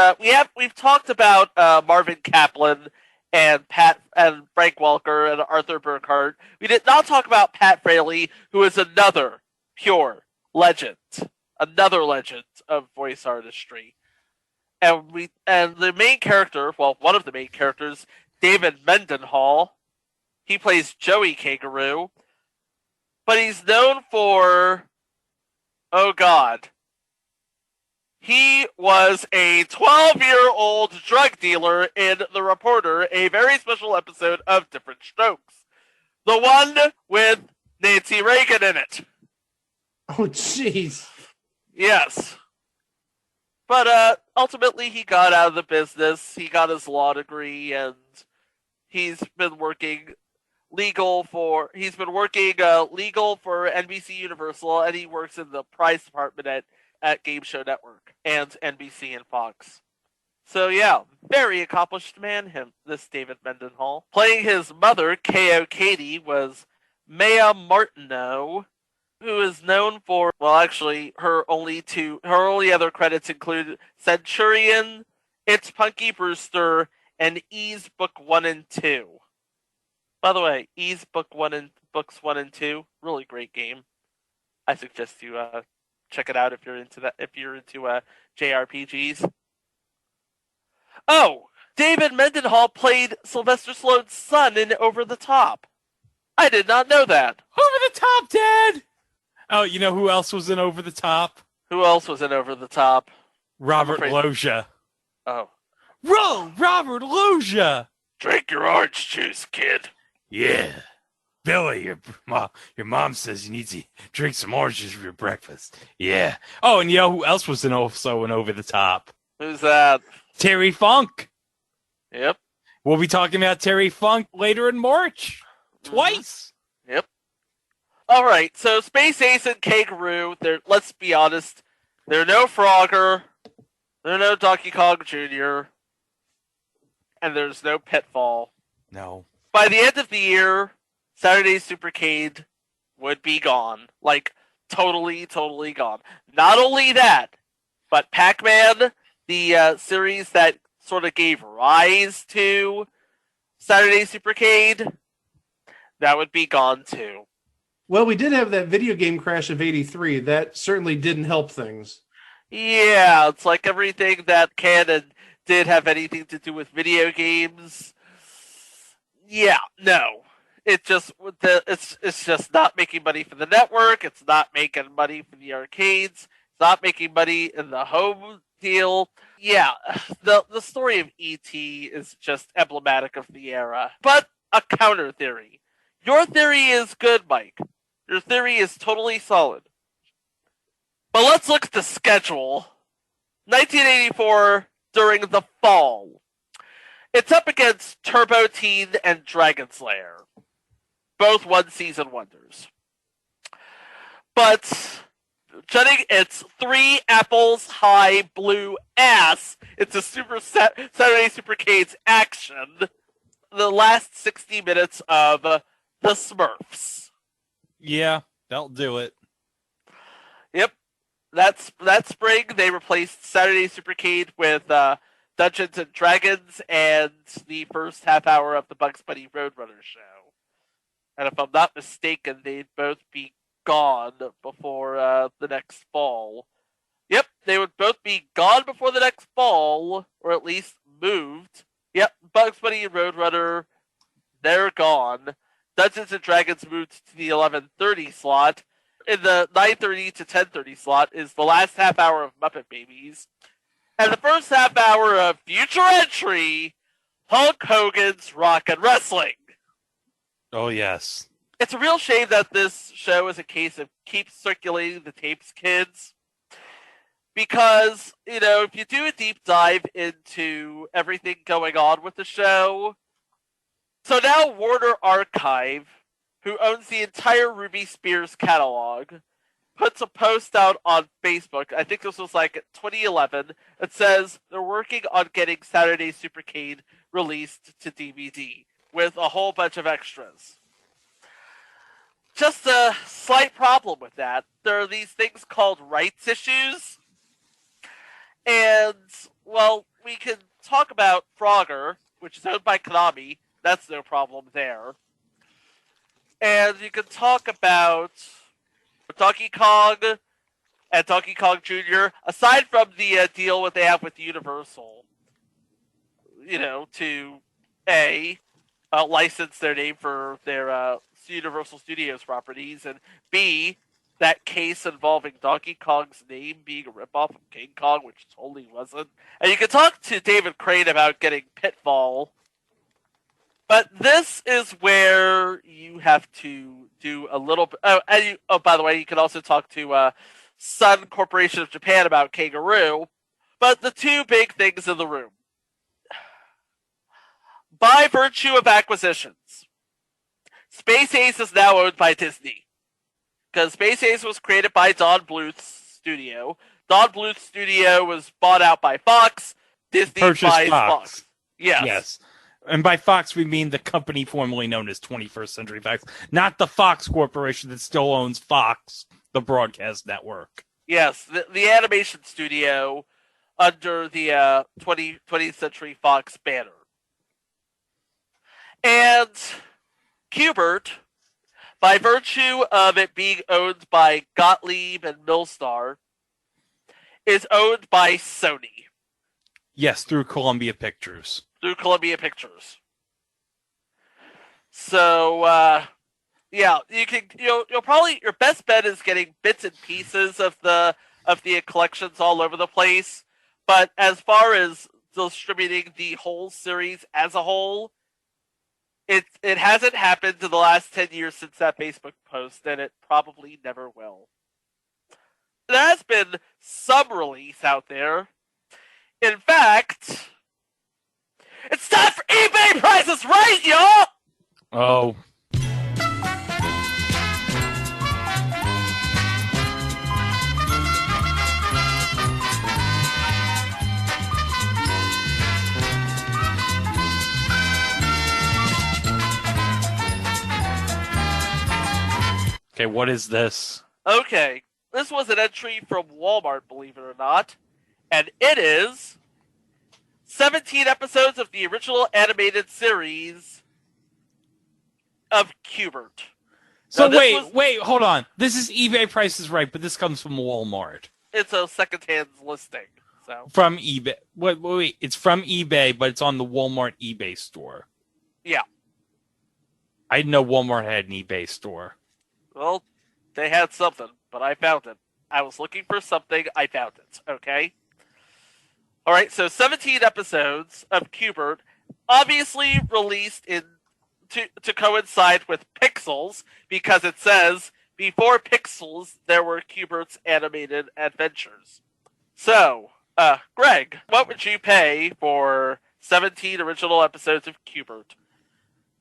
We've talked about Marvin Kaplan and Frank Welker and Arthur Burkhart. We did not talk about Pat Fraley, who is another pure legend, another legend of voice artistry. And the main character, one of the main characters, David Mendenhall, he plays Joey Kangaroo, but he's known for, oh God, he was a 12-year-old drug dealer in The Reporter, a very special episode of Different Strokes. The one with Nancy Reagan in it. Oh, jeez. Yes. But ultimately he got out of the business. He got his law degree, and he's been working legal for NBC Universal, and he works in the prize department at Game Show Network and NBC and Fox. So yeah, very accomplished man, this David Mendenhall. Playing his mother, K.O. Katie, was Maya Martineau, who is known for, her only other credits include Centurion, It's Punky Brewster, and E's Book 1 and 2. By the way, E's Books 1 and 2, really great game. I suggest you check it out if you're into JRPGs. Oh, David Mendenhall played Sylvester Stallone's son in Over the Top. I did not know that. Over the Top, Dad! Oh, you know who else was in Over the Top? Who else was in Over the Top? Robert Loggia. Oh. Robert Loggia! Drink your orange juice, kid. Yeah. Billy, your mom says you need to drink some oranges for your breakfast. Yeah. Oh, and you know who else was also in Over the Top? Who's that? Terry Funk. Yep. We'll be talking about Terry Funk later in March. Twice. Yep. All right, so Space Ace and Kangaroo, let's be honest, they're no Frogger, they're no Donkey Kong Jr., and there's no Pitfall. No. By the end of the year, Saturday Supercade would be gone. Like, totally gone. Not only that, but Pac Man, the series that sort of gave rise to Saturday Supercade, that would be gone too. Well, we did have that video game crash of '83. That certainly didn't help things. Yeah, it's like everything that can and did have anything to do with video games. Yeah, no. It's just not making money for the network. It's not making money for the arcades. It's not making money in the home deal. Yeah, the story of E.T. is just emblematic of the era. But a counter theory. Your theory is good, Mike. Your theory is totally solid. But let's look at the schedule. 1984 during the fall. It's up against Turbo Teen and Dragon Slayer. Both one-season wonders. But judging its 3 apples high blue ass, it's a Saturday Supercade's action. The last 60 minutes of The Smurfs. Yeah, that'll do it. Yep. That spring, they replaced Saturday Supercade with Dungeons and Dragons and the first half hour of the Bugs Bunny Roadrunner show. And if I'm not mistaken, they'd both be gone before the next fall. Yep, they would both be gone before the next fall, or at least moved. Yep, Bugs Bunny and Roadrunner, they're gone. Dungeons and Dragons moved to the 11:30 slot. In the 9:30 to 10:30 slot is the last half hour of Muppet Babies. And the first half hour of Future Entry, Hulk Hogan's Rock and Wrestling. Oh, yes. It's a real shame that this show is a case of keep circulating the tapes, kids. Because, if you do a deep dive into everything going on with the show, so now Warner Archive, who owns the entire Ruby Spears catalog, puts a post out on Facebook, I think this was like 2011, that says they're working on getting Saturday Supercade released to DVD with a whole bunch of extras. Just a slight problem with that. There are these things called rights issues. And, well, we can talk about Frogger, which is owned by Konami. That's no problem there. And you can talk about Donkey Kong and Donkey Kong Jr., aside from the deal what they have with Universal, to license their name for their Universal Studios properties, and B, that case involving Donkey Kong's name being a ripoff of King Kong, which totally wasn't. And you can talk to David Crane about getting Pitfall. But this is where you have to do a little bit. By the way, you can also talk to Sun Corporation of Japan about Kangaroo. But the two big things in the room. By virtue of acquisitions, Space Ace is now owned by Disney. Because Space Ace was created by Don Bluth's studio. Don Bluth's studio was bought out by Fox. Disney buys Fox. Yes. And by Fox, we mean the company formerly known as 21st Century Fox, not the Fox Corporation that still owns Fox, the broadcast network. Yes, the animation studio under the 20th Century Fox banner. And Qbert, by virtue of it being owned by Gottlieb and Millstar, is owned by Sony. Yes, through Columbia Pictures. So, you'll probably, your best bet is getting bits and pieces of the collections all over the place. But as far as distributing the whole series as a whole, it hasn't happened in the last 10 years since that Facebook post, and it probably never will. There has been some release out there. In fact, it's time for eBay Prices Right, y'all! Oh. Okay, what is this? Okay, this was an entry from Walmart, believe it or not, and it is 17 episodes of the original animated series of Qbert. So wait, hold on. This is eBay Prices Right, but this comes from Walmart. It's a secondhand listing. So from eBay. Wait, it's from eBay, but it's on the Walmart eBay store. Yeah. I didn't know Walmart had an eBay store. Well, they had something, but I found it. I was looking for something, I found it, okay? Alright, so 17 episodes of Qbert, obviously released to coincide with Pixels, because it says, before Pixels, there were Qbert's animated adventures. So, Greg, what would you pay for 17 original episodes of Qbert?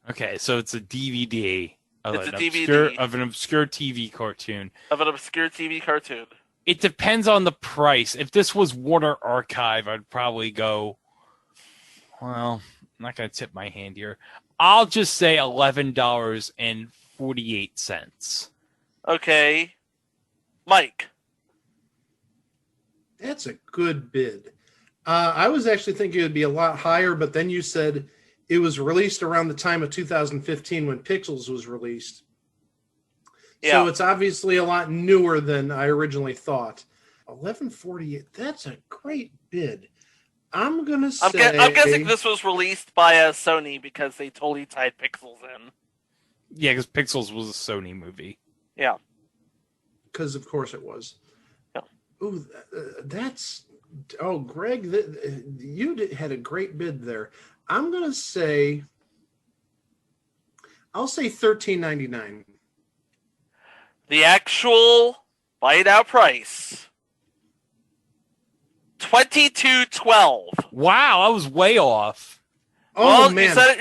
Okay, so it's a DVD. It's a DVD. Of an obscure TV cartoon. It depends on the price. If this was Warner Archive, I'd probably go, well, I'm not going to tip my hand here. I'll just say $11.48. Okay. Mike. That's a good bid. I was actually thinking it would be a lot higher, but then you said it was released around the time of 2015 when Pixels was released. Yeah. So it's obviously a lot newer than I originally thought. 1148, that's a great bid. I'm going to say... I'm guessing this was released by Sony because they totally tied Pixels in. Yeah, because Pixels was a Sony movie. Yeah. Because, of course, it was. Yeah. Ooh, that's... Oh, Greg, you had a great bid there. I'm going to say... I'll say $13.99. The actual buy-it-out price... $22.12. Wow, I was way off. Oh, well, man. you said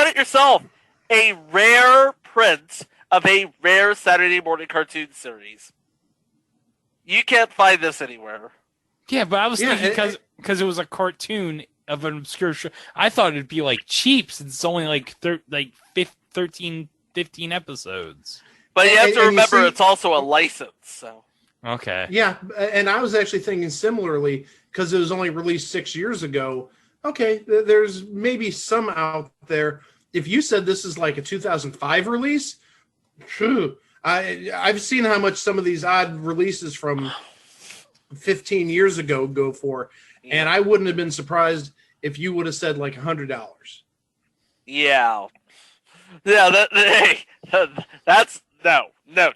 it yourself. A rare print of a rare Saturday morning cartoon series. You can't find this anywhere. Yeah, but I was thinking because it was a cartoon of an obscure show. I thought it'd be like cheap since it's only like 13, 15 episodes. But you have to remember it's also a license. So okay. Yeah, and I was actually thinking similarly because it was only released 6 years ago. Okay, there's maybe some out there. If you said this is like a 2005 release, phew, I've seen how much some of these odd releases from 15 years ago go for, and I wouldn't have been surprised if you would have said like $100. Yeah. That's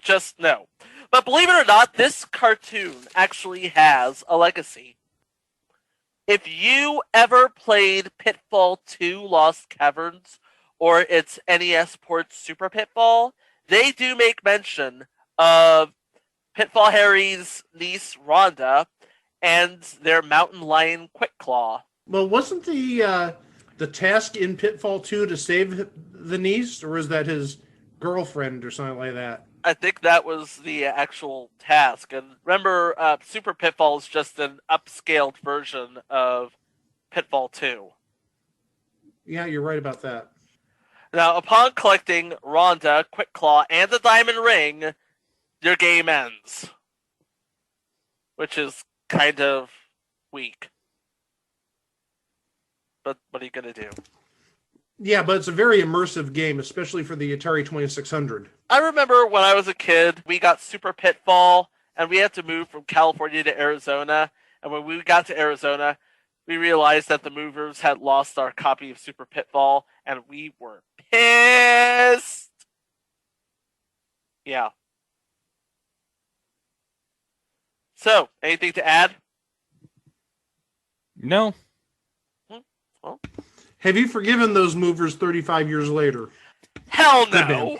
just no. But believe it or not, this cartoon actually has a legacy. If you ever played Pitfall 2 Lost Caverns or its NES port Super Pitfall, they do make mention of Pitfall Harry's niece Rhonda and their mountain lion Quick Claw. Well, wasn't the task in Pitfall 2 to save the niece, or was that his girlfriend or something like that? I think that was the actual task. And remember, Super Pitfall is just an upscaled version of Pitfall 2. Yeah, you're right about that. Now, upon collecting Rhonda, Quick Claw, and the Diamond Ring, your game ends. Which is kind of weak. But what are you going to do? Yeah, but it's a very immersive game, especially for the Atari 2600. I remember when I was a kid, we got Super Pitfall, and we had to move from California to Arizona. And when we got to Arizona, we realized that the movers had lost our copy of Super Pitfall, and we were pissed. Yeah. So, anything to add? No. Well, have you forgiven those movers 35 years later? Hell no.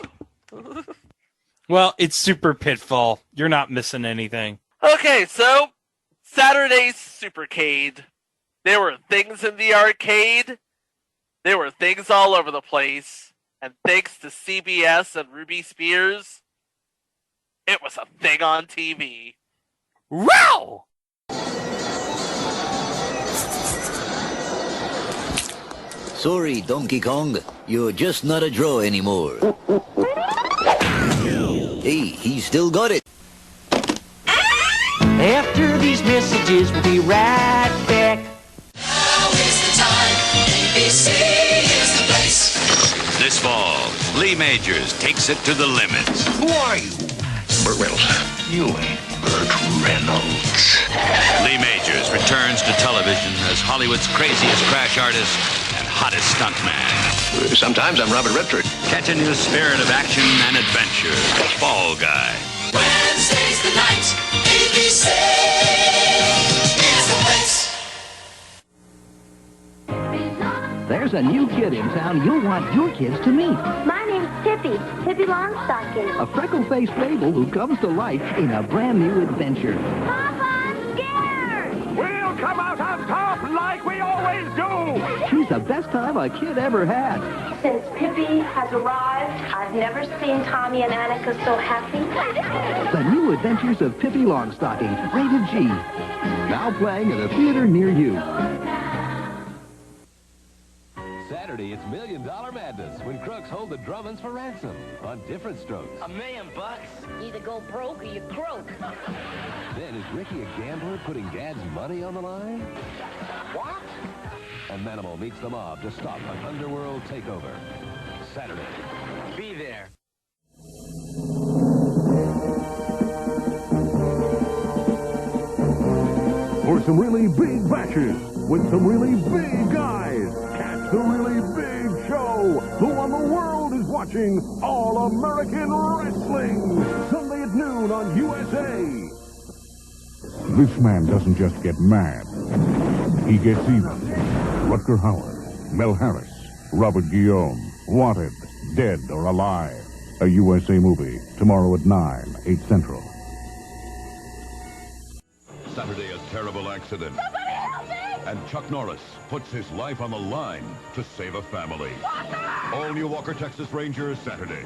Well, it's Super Pitfall. You're not missing anything. Okay, so Saturday Supercade. There were things in the arcade. There were things all over the place. And thanks to CBS and Ruby Spears, it was a thing on TV. Wow! Sorry, Donkey Kong. You're just not a draw anymore. Hey, he's still got it. After these messages, we'll be right back. Now is the time. ABC is the place. This fall, Lee Majors takes it to the limit. Who are you? Burt Reynolds. You ain't Burt Reynolds. Lee Majors returns to television as Hollywood's craziest crash artist and hottest stuntman. Sometimes I'm Robert Redford. Catch a new spirit of action and adventure. Fall Guy. Wednesday's the night. ABC is the place. There's a new kid in town you'll want your kids to meet. My name's Pippi Longstocking. A freckle-faced fable who comes to life in a brand new adventure. Papa, I'm scared! We'll come out on top like we always do! She's the best time a kid ever had. Since Pippi has arrived, I've never seen Tommy and Annika so happy. The New Adventures of Pippi Longstocking, rated G. Now playing at a theater near you. Saturday Saturday, it's $1 Million Madness when crooks hold the Drummonds for ransom on different strokes. $1 million bucks? Either go broke or you croak. Then is Ricky a gambler putting Dad's money on the line? What? And Manimal meets the mob to stop an underworld takeover. Saturday. Be there. For some really big matches with some really big guys. Catch the really big show, the one the world is watching, All American Wrestling, Sunday at noon on USA. This man doesn't just get mad. He gets even. Rutger Hauer, Mel Harris, Robert Guillaume, wanted, dead or alive. A USA movie, tomorrow at 9, 8 Central. Saturday, a terrible accident. Somebody help me! And Chuck Norris puts his life on the line to save a family. Walker! All new Walker, Texas Rangers, Saturday.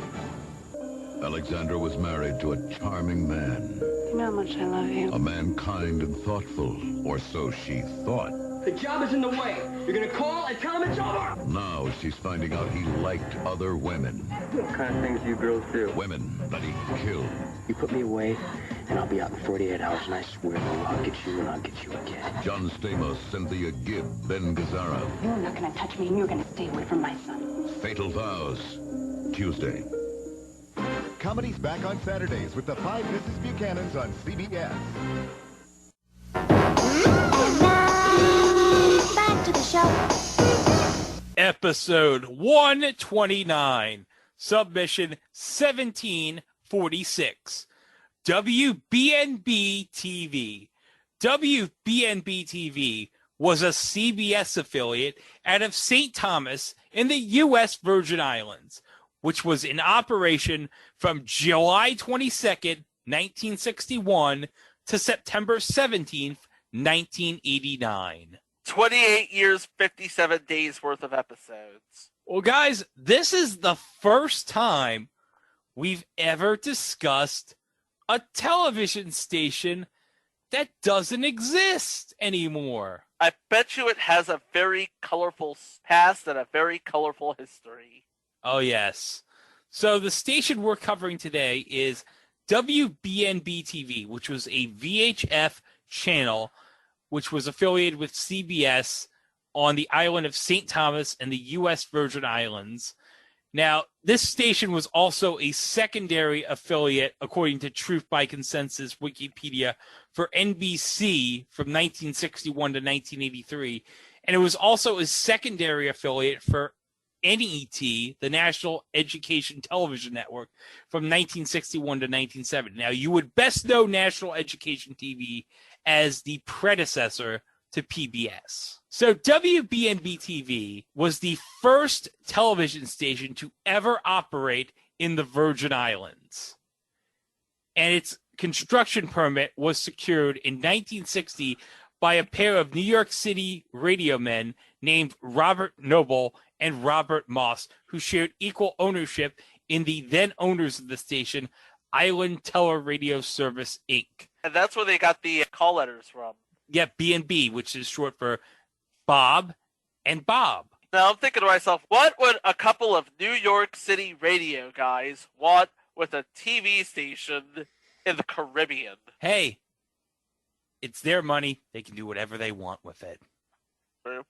Alexandra was married to a charming man. You know how much I love you. A man kind and thoughtful, or so she thought. The job is in the way. You're gonna call and tell him it's over. Now she's finding out he liked other women. What kind of things you girls do? Women that he killed. You put me away, and I'll be out in 48 hours, and I swear, I'll get you and I'll get you again. John Stamos, Cynthia Gibb, Ben Gazzara. You're not gonna touch me, and you're gonna stay away from my son. Fatal Vows, Tuesday. Comedy's back on Saturdays with the 5 Mrs. Buchanans on CBS. Back to the show. Episode 129, submission 1746. WBNB TV. WBNB TV was a CBS affiliate out of St. Thomas in the U.S. Virgin Islands, which was in operation from July 22nd, 1961 to September 17th, 1989. 28 years, 57 days worth of episodes. Well, guys, this is the first time we've ever discussed a television station that doesn't exist anymore. I bet you it has a very colorful past and a very colorful history. Oh, yes. So the station we're covering today is WBNB TV, which was a VHF channel which was affiliated with CBS on the island of St. Thomas and the U.S. Virgin Islands. Now, this station was also a secondary affiliate, according to Truth by Consensus Wikipedia, for NBC from 1961 to 1983. And it was also a secondary affiliate for NET, the National Education Television Network, from 1961 to 1970. Now, you would best know National Education TV as the predecessor to PBS. So WBNB TV was the first television station to ever operate in the Virgin Islands. And its construction permit was secured in 1960 by a pair of New York City radio men named Robert Noble and Robert Moss, who shared equal ownership in the then owners of the station, Island Teleradio Service, Inc. And that's where they got the call letters from. Yeah, B&B, which is short for Bob and Bob. Now I'm thinking to myself, what would a couple of New York City radio guys want with a TV station in the Caribbean? Hey, it's their money. They can do whatever they want with it. True.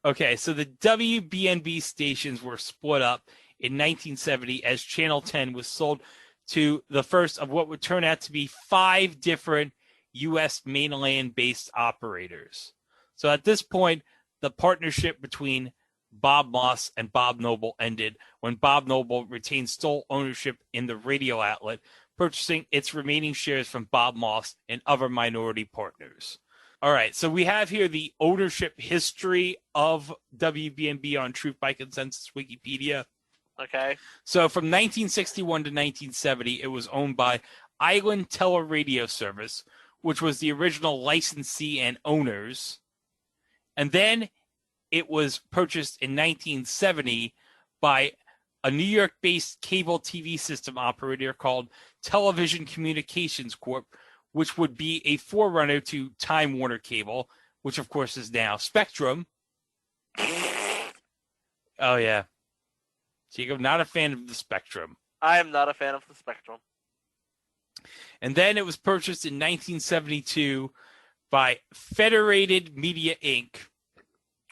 Okay, so the WBNB stations were split up in 1970 as Channel 10 was sold to the first of what would turn out to be 5 different U.S. mainland-based operators. So at this point, the partnership between Bob Moss and Bob Noble ended when Bob Noble retained sole ownership in the radio outlet, purchasing its remaining shares from Bob Moss and other minority partners. All right, so we have here the ownership history of WBNB on Truth by Consensus Wikipedia. Okay. So from 1961 to 1970, it was owned by Island Teleradio Service, which was the original licensee and owners. And then it was purchased in 1970 by a New York-based cable TV system operator called Television Communications Corp., which would be a forerunner to Time Warner Cable, which of course is now Spectrum. Oh, yeah. Jacob, not a fan of the Spectrum. I am not a fan of the Spectrum. And then it was purchased in 1972 by Federated Media Inc.,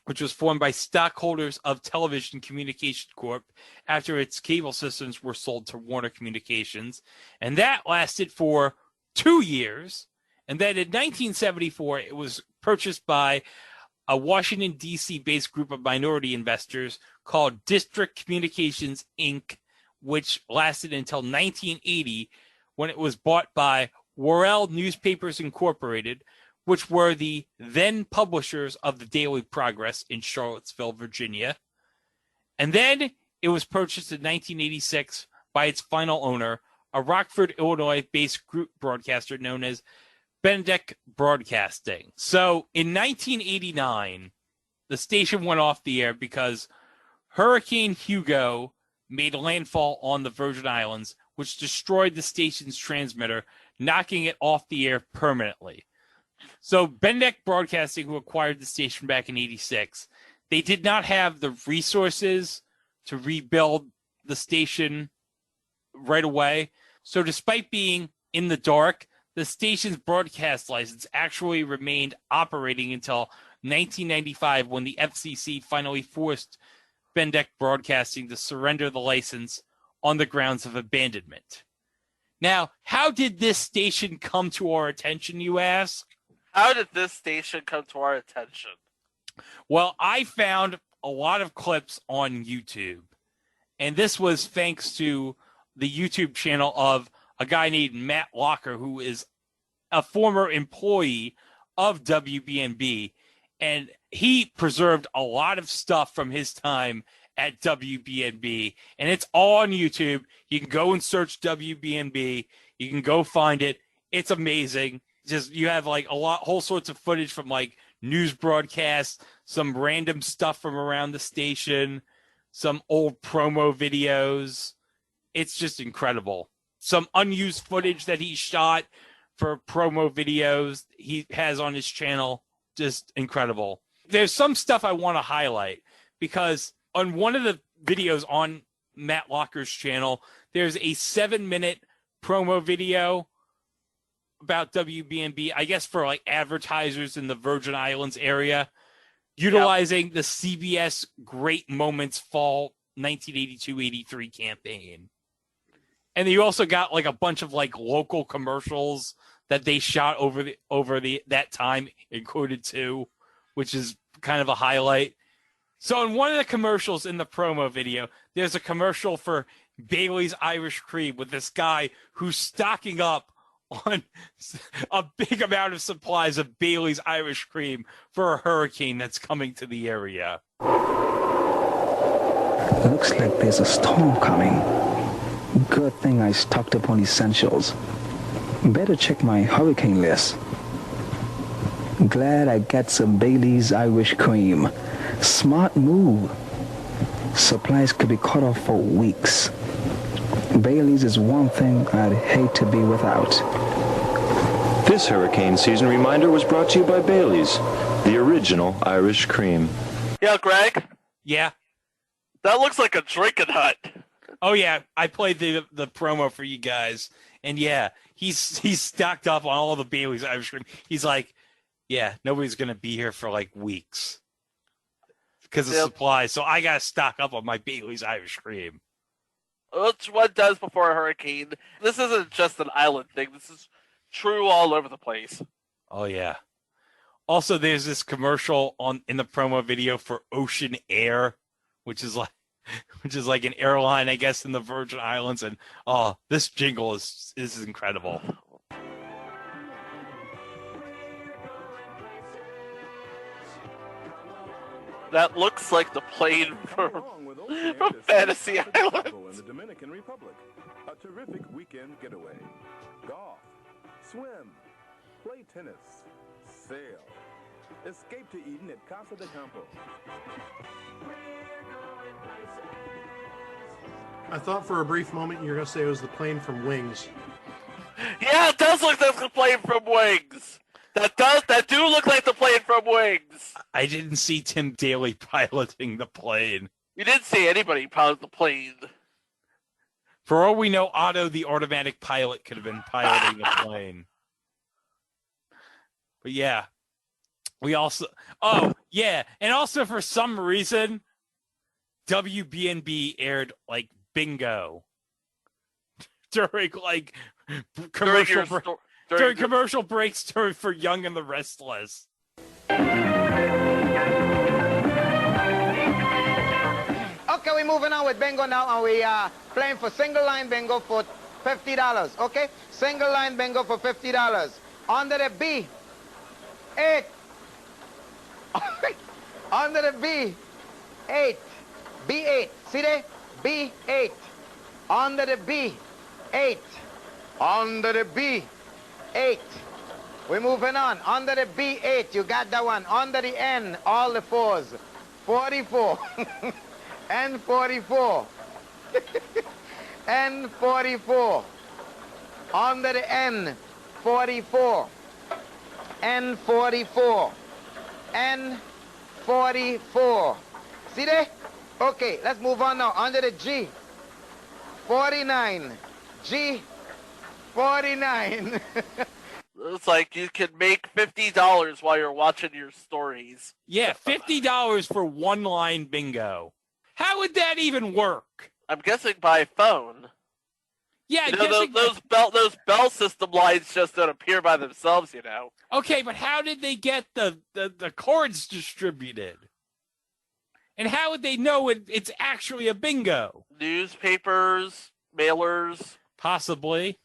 which was formed by stockholders of Television Communication Corp. after its cable systems were sold to Warner Communications. And that lasted for 2 years. And then in 1974, it was purchased by a Washington, D.C. based group of minority investors called District Communications, Inc., which lasted until 1980 when it was bought by Worrell Newspapers Incorporated, which were the then publishers of the Daily Progress in Charlottesville, Virginia. And then it was purchased in 1986 by its final owner, a Rockford, Illinois-based group broadcaster known as Benedek Broadcasting. So in 1989, the station went off the air because Hurricane Hugo made landfall on the Virgin Islands, which destroyed the station's transmitter, knocking it off the air permanently. So Benedek Broadcasting, who acquired the station back in 86, they did not have the resources to rebuild the station right away. So despite being in the dark, the station's broadcast license actually remained operating until 1995 when the FCC finally forced Benedek Broadcasting to surrender the license on the grounds of abandonment. Now, how did this station come to our attention, you ask? How did this station come to our attention? Well, I found a lot of clips on YouTube, and this was thanks to the YouTube channel of a guy named Matt Locker, who is a former employee of WBNB, and he preserved a lot of stuff from his time at WBNB, and it's all on YouTube. You can go and search WBNB. You can go find it. It's amazing. Just you have like whole sorts of footage from like news broadcasts, some random stuff from around the station, some old promo videos. It's just incredible. Some unused footage that he shot for promo videos he has on his channel. Just incredible. There's some stuff I want to highlight because on one of the videos on Matt Locker's channel, there's a 7-minute promo video about WBNB, I guess for like advertisers in the Virgin Islands area, utilizing the CBS Great Moments Fall 1982-83 campaign. And you also got like a bunch of like local commercials that they shot over that time included too, which is kind of a highlight. So in one of the commercials in the promo video, there's a commercial for Bailey's Irish Cream with this guy who's stocking up on a big amount of supplies of Bailey's Irish Cream for a hurricane that's coming to the area. Looks like there's a storm coming. Good thing I stocked up on essentials. Better check my hurricane list. Glad I got some Bailey's Irish Cream. Smart move. Supplies could be cut off for weeks. Bailey's is one thing I'd hate to be without. This hurricane season reminder was brought to you by Bailey's, the original Irish cream. Yeah, Greg? Yeah? That looks like a drinking hut. Oh, yeah. I played the promo for you guys. And, yeah, he's stocked up on all the Bailey's Irish cream. He's like, yeah, nobody's going to be here for, like, weeks because of supplies. So I got to stock up on my Bailey's Irish cream. Which one does before a hurricane. This isn't just an island thing. This is true all over the place. Oh, yeah. Also, there's this commercial in the promo video for Ocean Air, which is like an airline, I guess, in the Virgin Islands. And this jingle is incredible. That looks like the plane from Fantasy Island. In the Dominican Republic. A terrific weekend getaway. Golf, swim, play tennis, sail. Escape to Eden at Casa de Campo. I thought for a brief moment you were going to say it was the plane from Wings. Yeah, it does look like the plane from Wings. That do look like the plane from Wings. I didn't see Tim Daly piloting the plane. We didn't see anybody pilot the plane. For all we know, Otto, the automatic pilot, could have been piloting the plane. But yeah, we also. Oh yeah, and also for some reason, WBNB aired like bingo during like commercial during commercial breaks for Young and the Restless. Okay, we're moving on with bingo now, and we are playing for single line bingo for $50. Okay, single line bingo for $50. Under the B, 8. Under the B, 8. B8. See there? B8. Under the B, 8. Under the B, 8. We're moving on. Under the B8, you got that one. Under the N, all the 4s. 44. N44. N44. Under the N, 44. N44. N44. See there? Okay, let's move on now. Under the G, 49. G, 49. It's like you can make $50 while you're watching your stories. Yeah, $50 for one line bingo. How would that even work? I'm guessing by phone. Yeah, those bell system lines just don't appear by themselves, you know. Okay, but how did they get the cards distributed? And how would they know it's actually a bingo? Newspapers, mailers. Possibly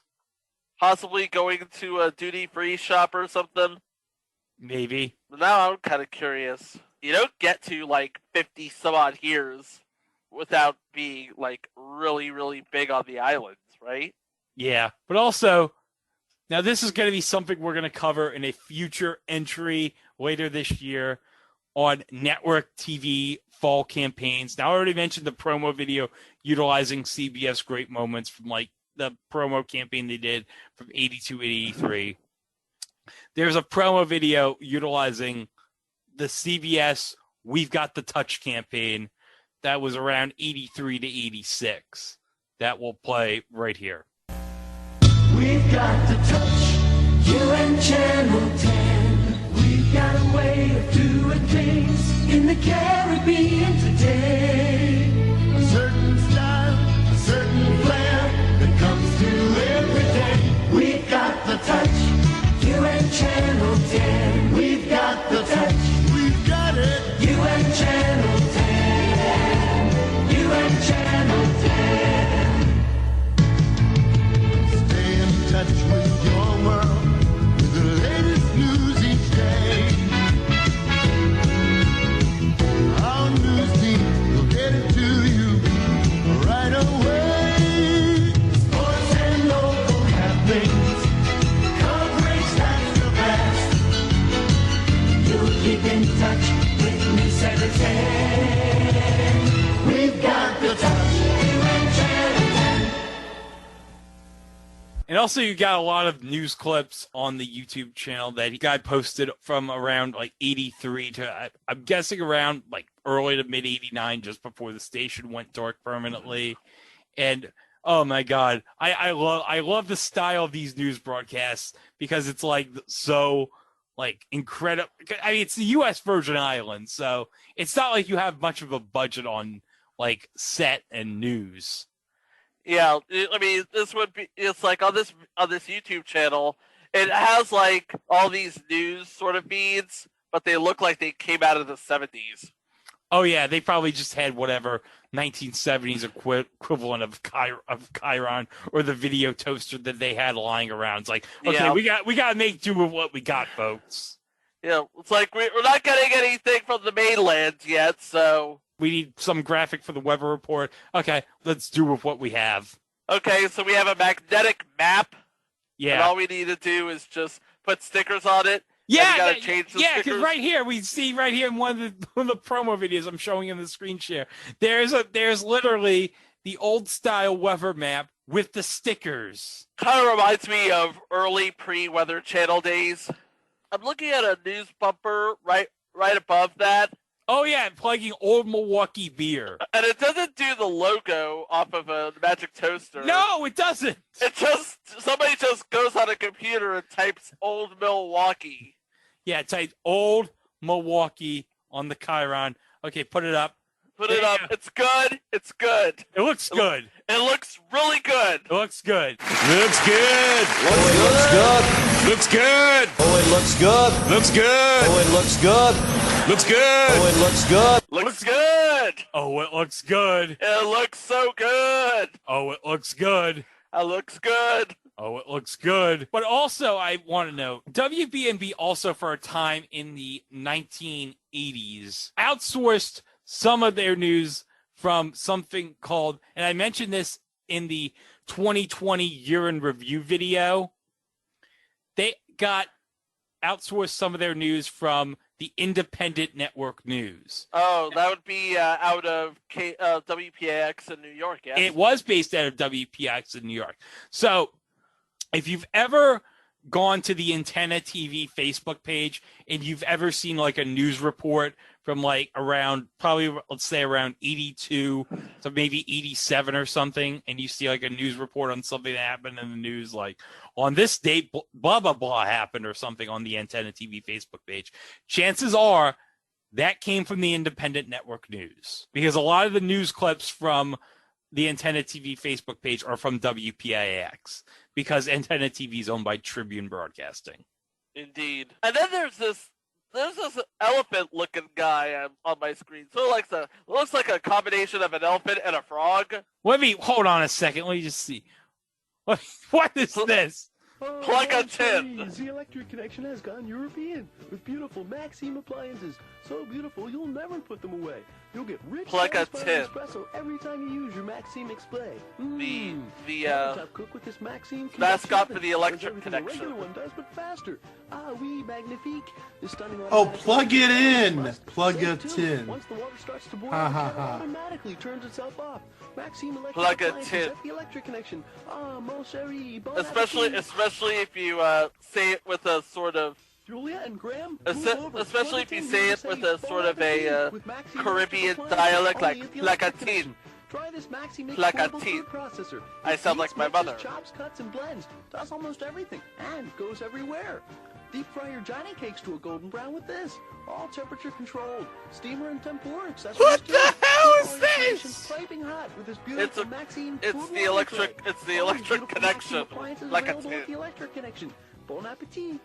going to a duty-free shop or something. Maybe. Now I'm kind of curious. You don't get to like 50 some odd years without being like really, really big on the islands, right? Yeah, but also, now this is going to be something we're going to cover in a future entry later this year on network TV fall campaigns. Now, I already mentioned the promo video utilizing CBS Great Moments from like the promo campaign they did from 82 and 83. There's a promo video utilizing the CBS We've Got the Touch campaign that was around 83 to 86. That will play right here. We've got the touch, you and Channel 10. We've got a way of doing things in the Caribbean today. A certain style, a certain flair that comes through every day. We've got the touch, you and Channel 10. We've got the touch, we've got it. You and Channel 10. You and Channel 10. Stay in touch with your world, with the latest news each day. Our news team will get it to you right away. Sports and local happenings, coverage that's the best. You'll keep in touch with News at 10. We've got the touch, you and Channel 10. And also, you got a lot of news clips on the YouTube channel that he guy posted from around like 83 to, I'm guessing around like early to mid 89, just before the station went dark permanently. And oh my God, I love the style of these news broadcasts because it's like so like incredible. I mean, it's the U.S. Virgin Islands, so it's not like you have much of a budget on like set and news. Yeah, I mean, it's like on this YouTube channel, it has like all these news sort of feeds, but they look like they came out of the 70s. Oh yeah, they probably just had whatever 1970s equivalent of Chiron or the video toaster that they had lying around. It's like, okay, Yeah. we got to make do with what we got, folks. Yeah, it's like we're not getting anything from the mainland yet, so We need some graphic for the weather report. Okay, let's do with what we have. okay, so we have a magnetic map. Yeah. And all we need to do is just put stickers on it. Yeah, and you gotta change the yeah, because stickers. right here we see right here in one of the promo videos I'm showing in the screen share. There's literally the old style weather map with the stickers. Kind of reminds me of early pre-Weather Channel days. I'm looking at a news bumper right above that. Oh, yeah, plugging Old Milwaukee beer. And it doesn't do the logo off of a magic toaster. No, it doesn't. It just, somebody just goes on a computer and types Old Milwaukee. Yeah, type Old Milwaukee on the Chiron. Okay, put it up. Put it up. It's good. It's good. It looks good. It looks really good. It looks good. Looks good. Looks good. Looks good. Oh, it looks good. Looks good. Oh, it looks good. Looks good. Oh, it looks good. Looks good. Oh, it looks good. It looks so good. Oh, it looks good. It looks good. Oh, it looks good. But also, I want to know, WBNB also for a time in the 1980s outsourced some of their news from something called, and I mentioned this in the 2020 year in review video, they got outsourced some of their news from the Independent Network News. Oh, that would be out of WPAX in New York, yes? It was based out of WPX in New York. So if you've ever gone to the Antenna TV Facebook page and you've ever seen like a news report from like around, probably let's say around 82 to maybe 87 or something, and you see like a news report on something that happened in the news, like on this date, blah, blah, blah happened or something on the Antenna TV Facebook page, chances are that came from the Independent Network News, because a lot of the news clips from the Antenna TV Facebook page are from WPIX, because Antenna TV is owned by Tribune Broadcasting. Indeed. And then there's this elephant-looking guy on my screen. So it looks like a combination of an elephant and a frog. Let me hold on a second. Let me just see. What is this? Plug a tin. The electric connection has gone European with beautiful Maxime appliances. So beautiful, you'll never put them away. You'll get rich Plug a tin. espresso every time you use your Maxime display. The cook with this Maxime mascot for the electric The connection. regular one does, but faster. Ah, oui, magnifique. The stunning Oh, automatic plug it in. must Plug save a too. tin. Once the water starts to boil, Ha, the ha, kettle ha. automatically turns itself off. Maxime electric Plug a appliances tin. at the electric connection. Ah, mon chéri, bon Especially appétit. if you say it with a sort of Julia and Graham, especially if you say it with a sort of a Caribbean dialect like a tin. Try this Maxime Like a portable tin. food processor. I It sound heats, like my mixes, mother. Chops, cuts, and blends. Does almost everything and goes everywhere. Deep fry your Johnny cakes to a golden brown with this. All temperature controlled. Steamer and tempura accessories. What the too. hell Keep is all your creations this? Piping hot with this beautiful Maxime It's food the water electric. tray. It's the All these electric beautiful connection, Maxime appliances like a available with tin. the electric connection. Bon appetit.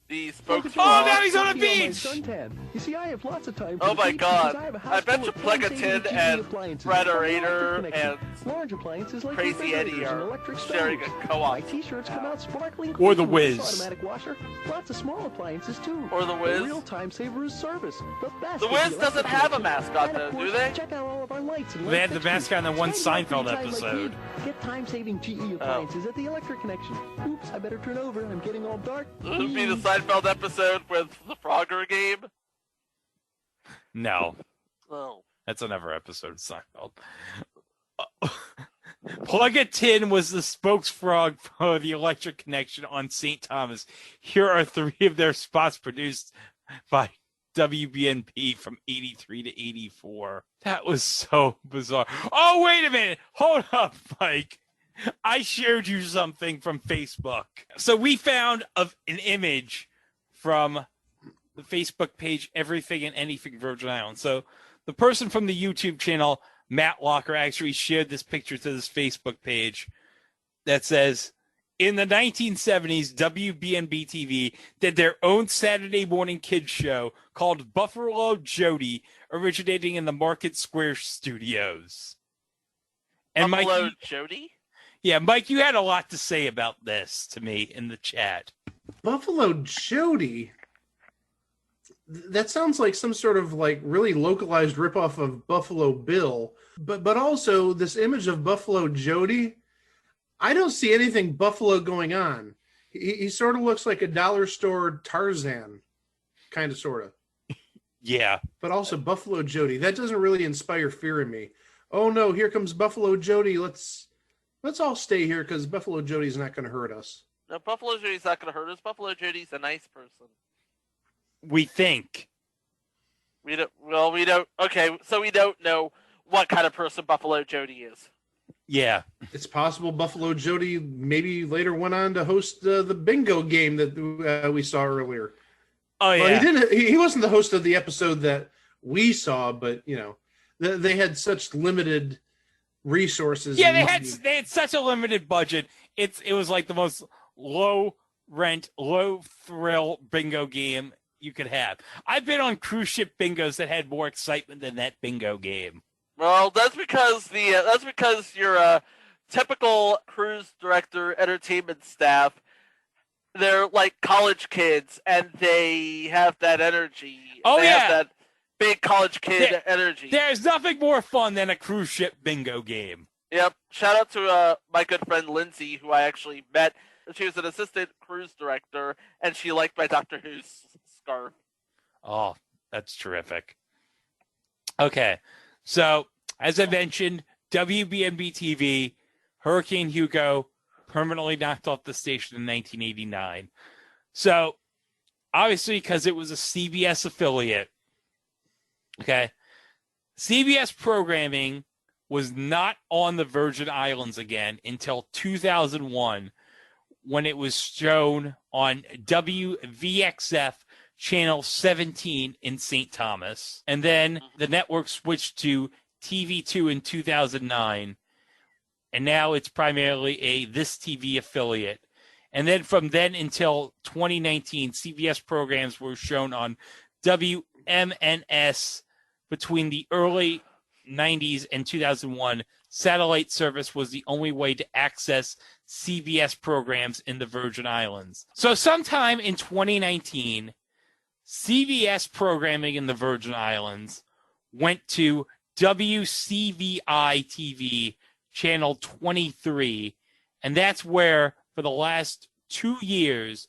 The Focus spokesperson. on now he's on a my beach! suntan. You see, I have lots of time for Oh the my beach God! because I have a I house bet full you of Plug a time-saving Tin TV and appliances Fred with Orator electric connection. and Large appliances like Crazy Eddie refrigerators and are electric sharing stoves. a co-op. My t-shirts come out sparkling Or the clean with this Wiz. automatic washer. Lots of small appliances too. Or the Wiz. A real time saver is service. The best. The of Wiz electric doesn't have a connection. mascot And of though, do course, they? Check out all of our lights and They light had the fixtures. mascot in the one Spend your Seinfeld free time episode. Like me. Get time-saving GE Oh. appliances at the electric connection. Oops, I better turn over. I'm getting all dark. This would be the Seinfeld episode with the Frogger game. No, Oh. that's another episode of Seinfeld. Plug a Tin was the spokesfrog for the electric connection on St. Thomas. Here are 3 of their spots produced by WBNP from 83 to 84. That was so bizarre. Oh, wait a minute. Hold up, Mike. I shared you something from Facebook. So we found an image from the Facebook page Everything and Anything Virgin Islands. So the person from the YouTube channel, Matt Locker, actually shared this picture to this Facebook page that says, in the 1970s, WBNB TV did their own Saturday morning kids show called Buffalo Jody, originating in the Market Square studios. And Buffalo Mike, Jody? yeah, Mike, you had a lot to say about this to me in the chat. Buffalo Jody. That sounds like some sort of like really localized ripoff of Buffalo Bill. But also this image of Buffalo Jody, I don't see anything Buffalo going on. He sort of looks like a dollar store Tarzan, kind of, sort of. Yeah. But also Buffalo Jody. That doesn't really inspire fear in me. Oh no, here comes Buffalo Jody. Let's all stay here because Buffalo Jody's not going to hurt us. No, Buffalo Jody's not going to hurt us. Buffalo Jody's a nice person. We think. We don't. Well, we don't. Okay, so we don't know what kind of person Buffalo Jody is. Yeah, it's possible Buffalo Jody maybe later went on to host the bingo game that we saw earlier. Oh yeah, well, he didn't. He wasn't the host of the episode that we saw, but you know, they had such limited resources. Yeah, they had such a limited budget. It was like the most low rent, low thrill bingo game you could have. I've been on cruise ship bingos that had more excitement than that bingo game. Well, that's because your typical cruise director entertainment staff, they're like college kids, and they have that energy. Oh, they yeah. have that big college kid energy. There's nothing more fun than a cruise ship bingo game. Yep. Shout out to my good friend Lindsay, who I actually met. She was an assistant cruise director, and she liked my Doctor Who's scarf. Oh, that's terrific. Okay. So, as I mentioned, WBNB TV, Hurricane Hugo permanently knocked off the station in 1989. So, obviously, because it was a CBS affiliate, okay, CBS programming was not on the Virgin Islands again until 2001, when it was shown on WVXF Channel 17 in St. Thomas. And then the network switched to TV2 in 2009. And now it's primarily a This TV affiliate. And then from then until 2019, CBS programs were shown on WMNS between the early 90s and 2001. Satellite service was the only way to access CBS programs in the Virgin Islands. So sometime in 2019, CBS programming in the Virgin Islands went to WCVI TV channel 23, and that's where, for the last 2 years,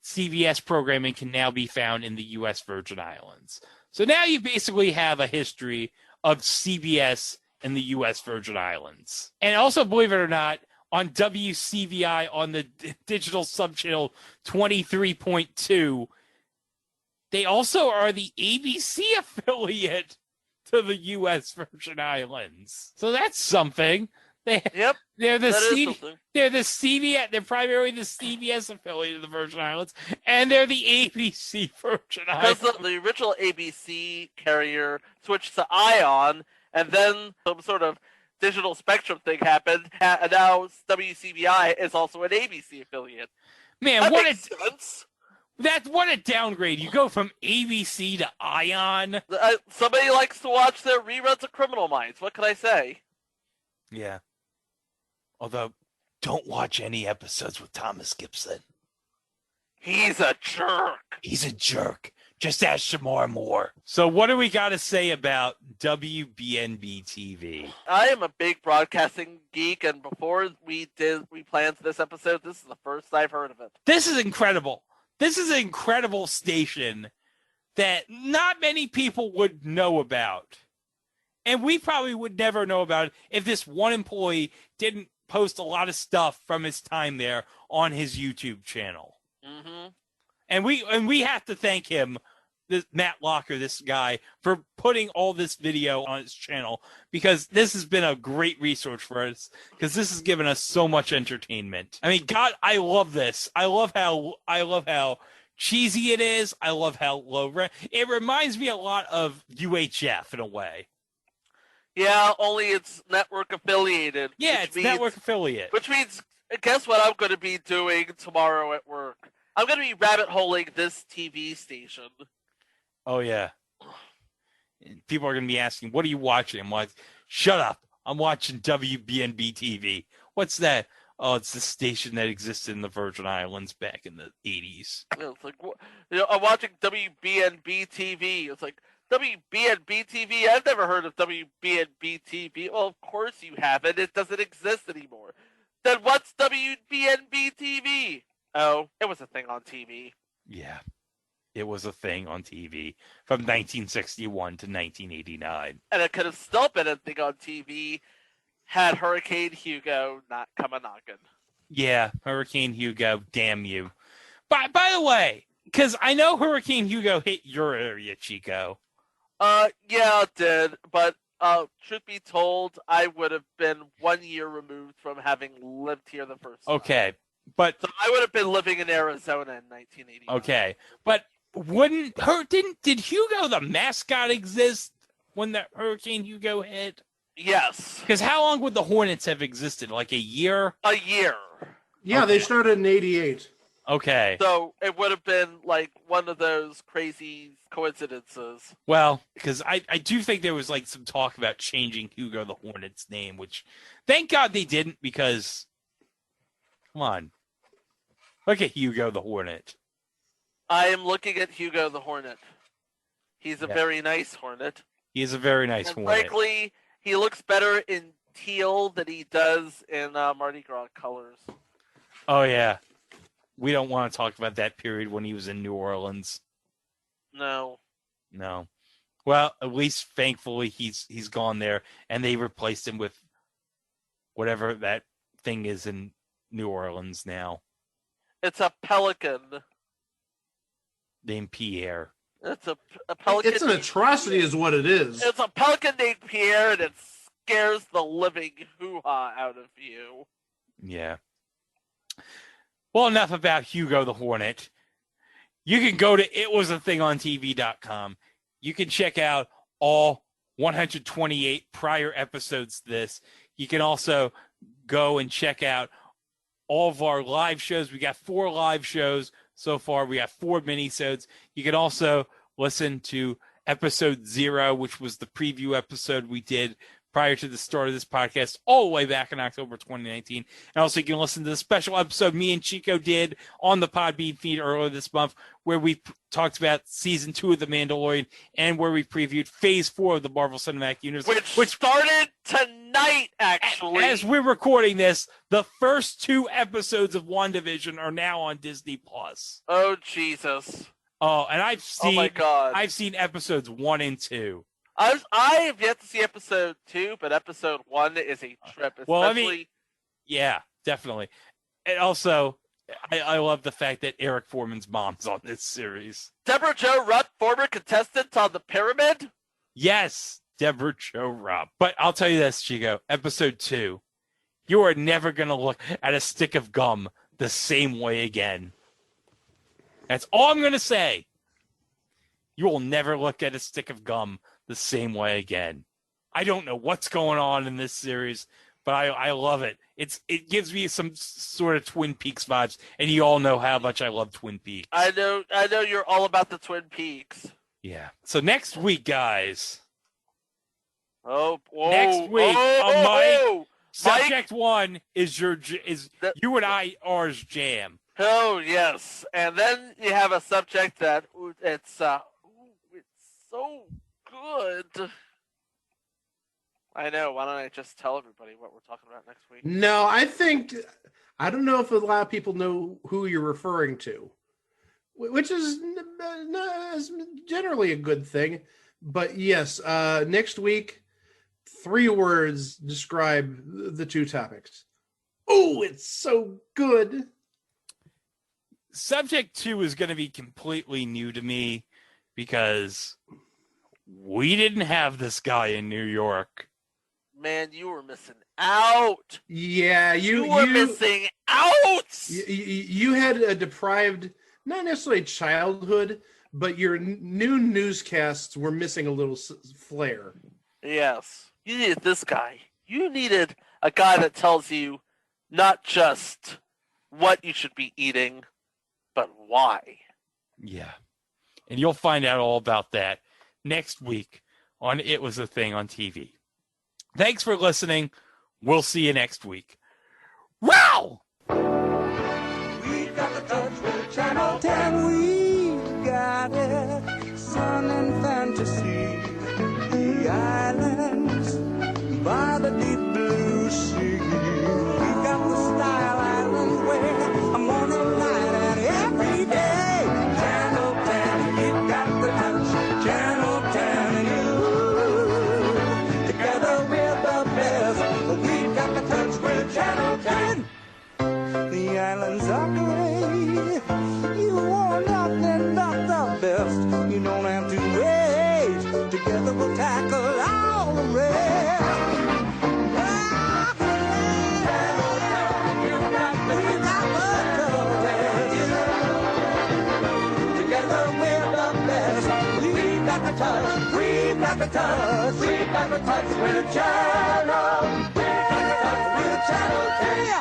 CBS programming can now be found in the U.S. Virgin Islands. So now you basically have a history of CBS in the U.S. Virgin Islands. And also, believe it or not, on WCVI on the digital subchannel 23.2, they also are the ABC affiliate to the U.S. Virgin Islands. So that's something. They're the CBS. They're primarily the CBS affiliate of the Virgin Islands, and they're the ABC Virgin Islands. Because the original ABC carrier switched to Ion, and then some sort of digital spectrum thing happened, and now WCBI is also an ABC affiliate. Man, that what makes sense. What a downgrade. You go from ABC to Ion. Somebody likes to watch their reruns of Criminal Minds. What can I say? Yeah. Although, don't watch any episodes with Thomas Gibson. He's a jerk. He's a jerk. Just ask Shamar Moore. So what do we got to say about WBNB TV? I am a big broadcasting geek, and before we planned this episode, this is the first I've heard of it. This is incredible. This is an incredible station that not many people would know about. And we probably would never know about it if this one employee didn't post a lot of stuff from his time there on his YouTube channel. Mm-hmm. And we have to thank him, Matt Locker, this guy, for putting all this video on his channel, because this has been a great resource for us, because this has given us so much entertainment. I mean, God, I love this. I love how cheesy it is. I love how low rent. It reminds me a lot of UHF in a way. Yeah, only it's network affiliated. Yeah, it's network affiliate. Which means, guess what I'm going to be doing tomorrow at work? I'm going to be rabbit holing this TV station. Oh, yeah. People are going to be asking, what are you watching? I'm like, shut up. I'm watching WBNB TV. What's that? Oh, it's the station that existed in the Virgin Islands back in the 80s. It's like, I'm watching WBNB TV. It's like, WBNB TV? I've never heard of WBNB TV. Well, of course you haven't. It doesn't exist anymore. Then what's WBNB TV? Oh, it was a thing on TV. Yeah, it was a thing on TV from 1961 to 1989. And it could have still been a thing on TV had Hurricane Hugo not come a-knockin'. Yeah, Hurricane Hugo, damn you. By the way, because I know Hurricane Hugo hit your area, Chico. Yeah, it did. But truth be told, I would have been 1 year removed from having lived here the first time. Okay, but So I would have been living in Arizona in 1980. okay, but did Hugo the mascot exist when the Hurricane Hugo hit? Yes. Because how long would the Hornets have existed? Like a year? A year. Yeah, they started in 88. Okay. So it would have been like one of those crazy coincidences. Well, because I do think there was like some talk about changing Hugo the Hornet's name, which thank God they didn't, because come on. Look at Hugo the Hornet. I am looking at Hugo the Hornet. He's a very nice Hornet. He is a very nice And Hornet. frankly, he looks better in teal than he does in Mardi Gras colors. Oh, yeah. We don't want to talk about that period when he was in New Orleans. No. No. Well, at least thankfully he's gone there, and they replaced him with whatever that thing is in New Orleans now. It's a pelican. Named Pierre. It's a pelican. It's an atrocity is what it is. It's a pelican named Pierre, and it scares the living hoo-ha out of you. Yeah. Well, enough about Hugo the Hornet. You can go to itwasathingontv.com. You can check out all 128 prior episodes to this. You can also go and check out all of our live shows. We got 4 live shows so far. We got 4 minisodes. You can also listen to episode 0, which was the preview episode we did prior to the start of this podcast, all the way back in October 2019. And also you can listen to the special episode me and Chico did on the Podbean feed earlier this month, where we talked about season 2 of The Mandalorian and where we previewed phase 4 of the Marvel Cinematic Universe. Which started tonight, actually. As we're recording this, the first 2 episodes of WandaVision are now on Disney+. Oh, Jesus. Oh, and I've seen, oh my God. I've seen episodes 1 and 2. I have yet to see episode 2, but episode 1 is a trip. Well, I mean, yeah, definitely. And also, I love the fact that Eric Foreman's mom's on this series. Deborah Jo Rupp, former contestant on The Pyramid? Yes, Deborah Jo Rupp. But I'll tell you this, Chico, episode 2, you are never going to look at a stick of gum the same way again. That's all I'm going to say. You will never look at a stick of gum the same way again. I don't know what's going on in this series, but I love it. It gives me some sort of Twin Peaks vibes, and you all know how much I love Twin Peaks. I know you're all about the Twin Peaks. Yeah. So next week, guys. Oh, whoa, next week, Mike, subject 1 is you and ours jam. Oh yes, and then you have a subject that it's so good. I know. Why don't I just tell everybody what we're talking about next week? No, I don't know if a lot of people know who you're referring to, which is generally a good thing. But yes, next week, 3 words describe the 2 topics. Oh, it's so good. Subject 2 is going to be completely new to me because we didn't have this guy in New York. Man, you were missing out. Yeah, you were missing out. You had a deprived, not necessarily childhood, but your new newscasts were missing a little flair. Yes. You needed this guy. You needed a guy that tells you not just what you should be eating, but why. Yeah. And you'll find out all about that next week on It Was a Thing on TV. Thanks for listening. We'll see you next week. Wow! We got the touch with Channel 10. We got it. Sun and fantasy. The islands by the deep blue sea. We got the style islands where I'm on the night and every day. Channel 10, we got the touch. Channel 10 and you. Together we're the best. We got the touch with Channel 10. The islands are great. You want nothing but the best. You don't have to wait. Together together we'll tackle all the rest. We've got the touch with a channel. We've got the touch with a channel.